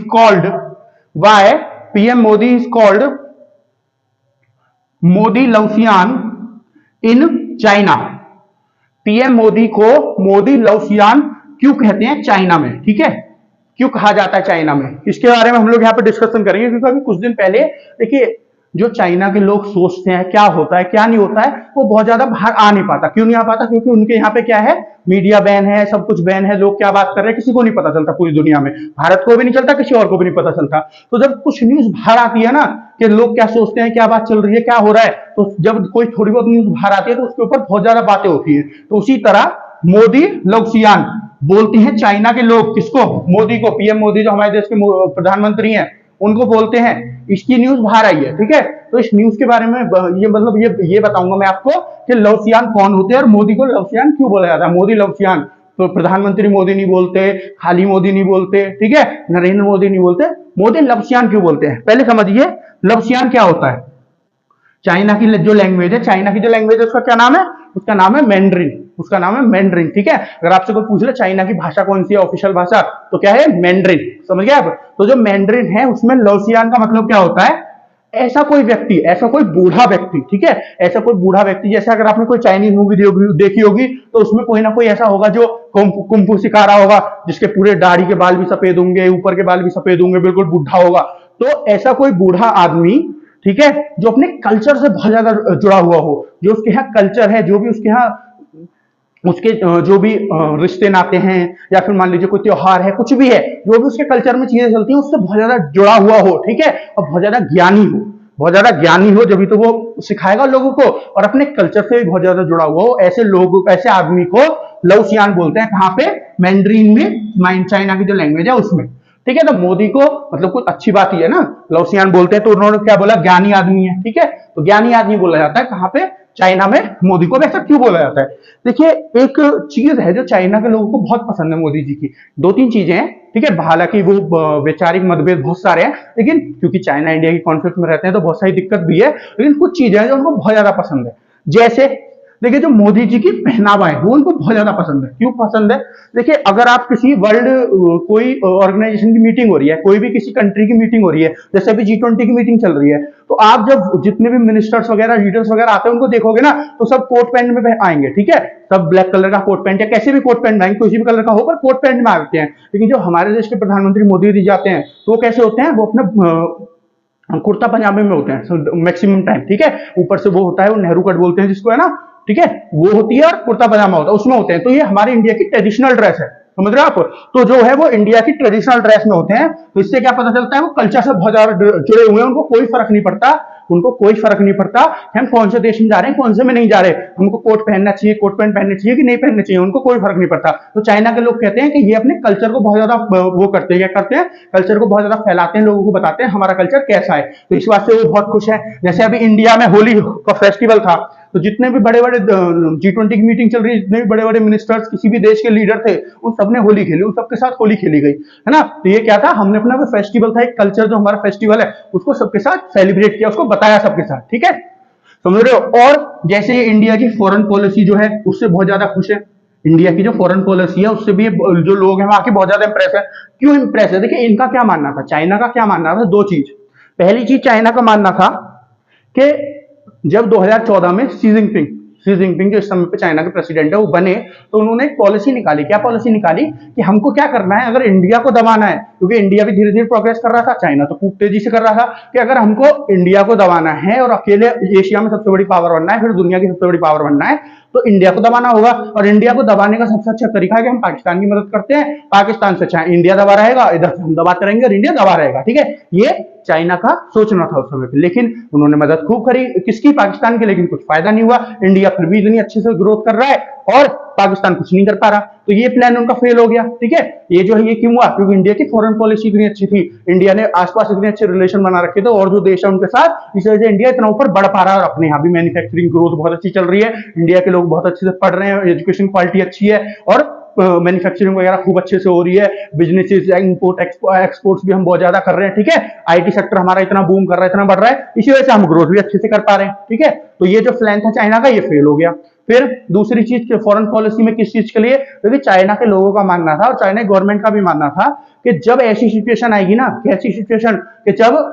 called Modi Laoxian in China. PM Modi को मोदी लवसियान क्यों कहते हैं चाइना में, ठीक है, क्यों कहा जाता है चाइना में, इसके बारे में हम लोग यहाँ पे डिस्कशन करेंगे। क्योंकि अभी कुछ दिन पहले देखिए, जो चाइना के लोग सोचते हैं क्या होता है क्या नहीं होता है, वो बहुत ज्यादा बाहर आ नहीं पाता। क्यों नहीं आ पाता, क्योंकि उनके यहाँ पे क्या है, मीडिया बैन है, सब कुछ बैन है, लोग क्या बात कर रहे हैं किसी को नहीं पता चलता पूरी दुनिया में, भारत को भी नहीं चलता, किसी और को भी नहीं पता चलता। तो जब कुछ न्यूज बाहर आती है ना कि लोग क्या सोचते हैं, क्या बात चल रही है, क्या हो रहा है, तो जब कोई थोड़ी बहुत न्यूज बाहर आती है तो उसके ऊपर बहुत ज्यादा बातें होती है। तो उसी तरह मोदी लवसियान बोलते हैं चाइना के लोग, किसको, मोदी को, पीएम मोदी जो हमारे देश के प्रधानमंत्री हैं उनको बोलते हैं। इसकी न्यूज बाहर आई है, ठीक है। तो इस न्यूज के बारे में ये बताऊंगा मैं आपको कि लवसियान कौन होते हैं और मोदी को लवसियान क्यों बोला जाता है। मोदी लवसियान, तो प्रधानमंत्री मोदी नहीं बोलते, खाली मोदी नहीं बोलते, ठीक है, नरेंद्र मोदी नहीं बोलते, मोदी लवसियान क्यों बोलते हैं। पहले समझिए लवसियान क्या होता है। चाइना की जो लैंग्वेज है, उसका क्या नाम है, उसका नाम है मैंड्रिन, ठीक है। अगर आपसे कोई पूछ ले चाइना की भाषा कौन सी है, ऑफिशियल भाषा, तो क्या है, मैंड्रिन, समझ गए आप। तो जो मैंड्रिन है उसमें लवसियान का मतलब क्या होता है, ऐसा कोई व्यक्ति, ऐसा कोई बूढ़ा व्यक्ति, ठीक है, ऐसा कोई बूढ़ा व्यक्ति। जैसे अगर आपने कोई चाइनीज मूवी देखी होगी तो उसमें कोई ना कोई ऐसा होगा जो कुंफू सिखा रहा होगा, जिसके पूरे दाढ़ी के बाल भी सफेद होंगे, ऊपर के बाल भी सफेद होंगे, बिल्कुल बूढ़ा होगा। तो ऐसा कोई बूढ़ा आदमी, ठीक है, जो अपने कल्चर से बहुत ज्यादा जुड़ा हुआ हो, जो उसके यहाँ कल्चर है, जो भी उसके यहाँ उसके जो भी रिश्ते नाते हैं, या फिर मान लीजिए कोई त्योहार है, कुछ भी है, जो भी उसके कल्चर में चीजें चलती हैं, उससे बहुत ज्यादा जुड़ा हुआ हो, ठीक है, और बहुत ज्यादा ज्ञानी हो, जब तो वो सिखाएगा लोगों को, और अपने कल्चर से भी बहुत ज्यादा जुड़ा हुआ हो। ऐसे आदमी को लवसियान बोलते हैं। कहाँ पे, मैंड्रीन में, चाइना की जो लैंग्वेज है उसमें, ठीक है। तो मोदी को मतलब कुछ अच्छी बात ही है ना, लवसियान बोलते हैं, तो उन्होंने क्या बोला, ज्ञानी आदमी है, ठीक है। तो ज्ञानी आदमी बोला जाता है कहाँ पे, चाइना में। मोदी को वैसा क्यों बोला जाता है, देखिए एक चीज है जो चाइना के लोगों को बहुत पसंद है मोदी जी की, 2-3 चीजें हैं, ठीक है। हालांकि वो वैचारिक मतभेद बहुत सारे हैं, लेकिन क्योंकि चाइना इंडिया की कॉन्फ्लिक्ट में रहते हैं तो बहुत सारी दिक्कत भी है, लेकिन कुछ चीजें हैं जो उनको बहुत ज्यादा पसंद है। जैसे देखिए जो मोदी जी की पहनावा है वो उनको बहुत ज्यादा पसंद है। क्यों पसंद है? देखिए अगर आप किसी वर्ल्ड कोई ऑर्गेनाइजेशन की मीटिंग हो रही है, कोई भी किसी कंट्री की मीटिंग हो रही है, जैसे अभी G20 की मीटिंग चल रही है, तो आप जब जितने भी मिनिस्टर्स वगैरह लीडर्स वगैरह आते हैं उनको देखोगे ना, तो सब कोट पैंट में आएंगे, ठीक है, सब ब्लैक कलर का कोट पैंट या कैसे भी कोट पैंट आएंगे, किसी भी कलर का हो पर कोट पैंट में आते हैं। लेकिन जो हमारे देश के प्रधानमंत्री मोदी जी जाते हैं तो वो कैसे होते हैं, वो अपने कुर्ता पजामे में होते हैं मैक्सिमम टाइम, ठीक है, ऊपर से वो होता है, वो नेहरू कट बोलते हैं जिसको, है ना, ठीक है, वो होती है, और कुर्ता पजामा होता है उसमें होते हैं। तो ये हमारे इंडिया की ट्रेडिशनल ड्रेस है, समझ रहे हो आप? तो जो है वो इंडिया की ट्रेडिशनल ड्रेस में होते हैं। तो इससे क्या पता चलता है वो कल्चर से बहुत ज्यादा जुड़े हुए हैं, उनको कोई फर्क नहीं पड़ता, उनको कोई फर्क नहीं पड़ता कि हम कौन से देश में जा रहे हैं कौन से में नहीं जा रहे, हमको कोट पहनना चाहिए, कोट पैंट पहनना चाहिए कि नहीं पहनना चाहिए, उनको कोई फर्क नहीं पड़ता। तो चाइना के लोग कहते हैं कि ये अपने कल्चर को बहुत ज्यादा वो करते हैं, क्या करते हैं, कल्चर को बहुत ज्यादा फैलाते हैं, लोगों को बताते हैं हमारा कल्चर कैसा है। तो इस बात से वो बहुत खुश है। जैसे अभी इंडिया में होली का फेस्टिवल था, तो जितने भी बड़े बड़े G20 की मीटिंग चल रही है, जितने भी बड़े बड़े मिनिस्टर्स किसी भी देश के लीडर थे, उन सबने होली खेली, उन सबके साथ होली खेली गई, है ना। तो ये क्या था, हमने अपना फेस्टिवल था, एक कल्चर जो हमारा फेस्टिवल है उसको सबके साथ सेलिब्रेट किया, उसको बताया सबके साथ, ठीक है, समझ रहे हो। और जैसे ये इंडिया की फॉरेन पॉलिसी जो है उससे बहुत ज्यादा खुश है, इंडिया की जो फॉरेन पॉलिसी है उससे भी जो लोग हैं वहां के बहुत ज्यादा इंप्रेस है। क्यों इंप्रेस है? देखिए इनका क्या मानना था, चाइना का क्या मानना था, दो चीज। पहली चीज चाइना का मानना था कि जब 2014 में शी जिनपिंग जो इस समय पे चाइना के प्रेसिडेंट है वो बने, तो उन्होंने एक पॉलिसी निकाली। क्या पॉलिसी निकाली कि हमको क्या करना है, अगर इंडिया को दबाना है, क्योंकि इंडिया भी धीरे धीरे प्रोग्रेस कर रहा था, चाइना तो खूब तेजी से कर रहा था, कि अगर हमको इंडिया को दबाना है और अकेले एशिया में सबसे बड़ी पावर बनना है, फिर दुनिया की सबसे बड़ी पावर बनना है, तो इंडिया को दबाना होगा। और इंडिया को दबाने का सबसे अच्छा तरीका है कि हम पाकिस्तान की मदद करते हैं, पाकिस्तान से अच्छा इंडिया दबा रहेगा, इधर से हम दबाते रहेंगे और इंडिया दबा रहेगा, ठीक है। ये चाइना का सोचना था उस समय पे। लेकिन उन्होंने मदद खूब करी किसकी, पाकिस्तान की, लेकिन कुछ फायदा नहीं हुआ। इंडिया फिर भी इतनी अच्छे से ग्रोथ कर रहा है और पाकिस्तान कुछ नहीं कर पा रहा, तो ये प्लान उनका फेल हो गया, ठीक है। ये जो है ये क्यों हुआ, क्योंकि इंडिया की फॉरेन पॉलिसी इतनी अच्छी थी, इंडिया ने आसपास इतने अच्छे रिलेशन बना रखे थे और जो देश है उनके साथ, इस वजह से इंडिया इतना ऊपर बढ़ पा रहा है और अपने यहाँ भी मैन्युफैक्चरिंग ग्रोथ बहुत अच्छी चल रही है, इंडिया के लोग बहुत अच्छे से पढ़ रहे हैं, एजुकेशन क्वालिटी अच्छी है और मैन्युफैक्चरिंग वगैरह खूब अच्छे से हो रही है, बिजनेसेस इंपोर्ट एक्सपोर्ट्स भी हम बहुत ज्यादा कर रहे हैं, ठीक है। आईटी सेक्टर हमारा इतना बूम कर रहा है, इतना बढ़ रहा है, इसी वजह से हम ग्रोथ भी अच्छे से कर पा रहे हैं, ठीक है। तो ये जो प्लान था चाइना का ये फेल हो गया। फिर दूसरी चीज फॉरेन पॉलिसी में किस चीज के लिए, क्योंकि चाइना के लोगों का मानना था और चाइना गवर्नमेंट का भी मानना था कि जब ऐसी सिचुएशन आएगी ना, ऐसी सिचुएशन कि जब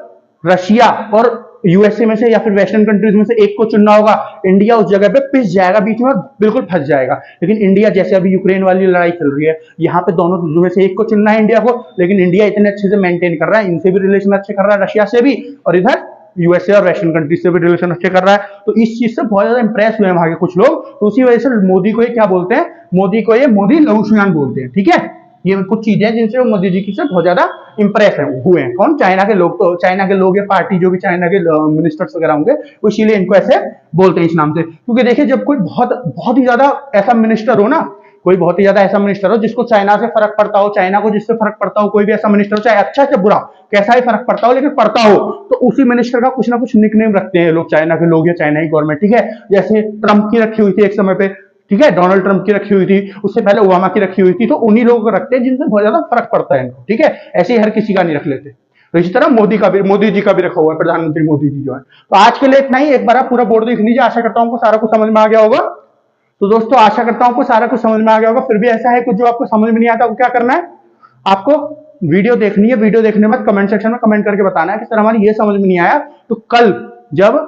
रशिया और यूएसए में से या फिर वेस्टर्न कंट्रीज में से एक को चुनना होगा, इंडिया उस जगह पे पिस जाएगा बीच में और बिल्कुल फंस जाएगा। लेकिन इंडिया, जैसे अभी यूक्रेन वाली लड़ाई चल रही है, यहाँ पे दोनों में से एक को चुनना है इंडिया को, लेकिन इंडिया इतने अच्छे से मेंटेन कर रहा है, इनसे भी रिलेशन अच्छे कर रहा है, रशिया से भी, और इधर यूएसए और वेस्टर्न कंट्रीज से भी रिलेशन अच्छे कर रहा है। तो इस चीज से बहुत ज्यादा इंप्रेस हुए वहां के कुछ लोग, तो उसी वजह से मोदी को ये क्या बोलते हैं, मोदी को ये मोदी लवुशियान बोलते हैं, ठीक है। ये कुछ चीजें जिनसे मोदी जी की से बहुत ज्यादा इंप्रेस हुए हैं। कौन? चाइना के लोग। तो चाइना के लोग या पार्टी जो भी चाइना के मिनिस्टर्स वगैरह होंगे वो इसीलिए इनको ऐसे बोलते हैं इस नाम से। क्योंकि देखिए जब कोई बहुत ही ज्यादा ऐसा मिनिस्टर हो ना, कोई बहुत ही ज्यादा ऐसा मिनिस्टर हो जिसको चाइना से फर्क पड़ता हो, चाइना को जिससे फर्क पड़ता हो, कोई भी ऐसा मिनिस्टर हो, चाहे अच्छा चाहे बुरा, कैसा ही फर्क पड़ता हो लेकिन पड़ता हो, तो उसी मिनिस्टर का कुछ ना कुछ निकनेम रखते हैं लोग, चाइना के लोग या चाइना की गवर्नमेंट, ठीक है। जैसे ट्रंप की रखी हुई थी एक समय पे, ठीक है, डोनाल्ड ट्रंप की रखी हुई थी, उससे पहले ओबामा की रखी हुई थी, तो उन्हीं लोगों को रखते हैं जिनसे बहुत ज्यादा फर्क पड़ता है इनको, ठीक है। ऐसे ही हर किसी का नहीं रख लेते। तो इसी तरह मोदी जी का भी रखा हुआ है, प्रधानमंत्री मोदी जी जो है। तो आज के लिए इतना ही, एक बार आप पूरा बोर्ड देख लीजिए, आशा करता हूं आपको सारा कुछ समझ में आ गया होगा। तो दोस्तों आशा करता हूं आपको सारा कुछ समझ में आ गया होगा। फिर भी ऐसा है कुछ जो आपको समझ में नहीं आता, आपको क्या करना है, आपको वीडियो देखनी है, वीडियो देखने के बाद कमेंट सेक्शन में कमेंट करके बताना है कि सर हमारी ये समझ में नहीं आया। तो कल जब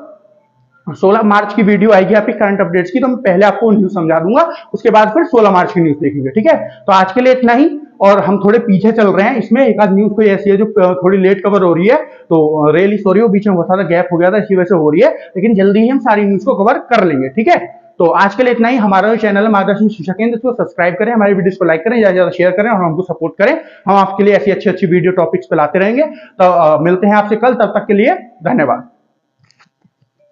16 मार्च की वीडियो आएगी आपकी करंट अपडेट्स की, तो मैं पहले आपको न्यूज समझा दूंगा, उसके बाद फिर 16 मार्च की न्यूज देखेंगे, ठीक है। तो आज के लिए इतना ही, और हम थोड़े पीछे चल रहे हैं इसमें, एक आध न्यूज कोई ऐसी है जो थोड़ी लेट कवर हो रही है, तो रियली सॉरी, बीच में बहुत सारा गैप हो गया था इसी वजह से हो रही है, लेकिन जल्दी ही हम सारी न्यूज को कवर कर लेंगे, ठीक है। तो आज के लिए इतना ही। हमारा जो चैनल है मार्गदर्शन शिक्षा केंद्र, इसको सब्सक्राइब करें, हमारी वीडियोस को लाइक करें, ज्यादा ज्यादा शेयर करें और हमको सपोर्ट करें। हम आपके लिए ऐसी अच्छी अच्छी वीडियो टॉपिक्स पे लाते रहेंगे। तो मिलते हैं आपसे कल, तब तक के लिए धन्यवाद।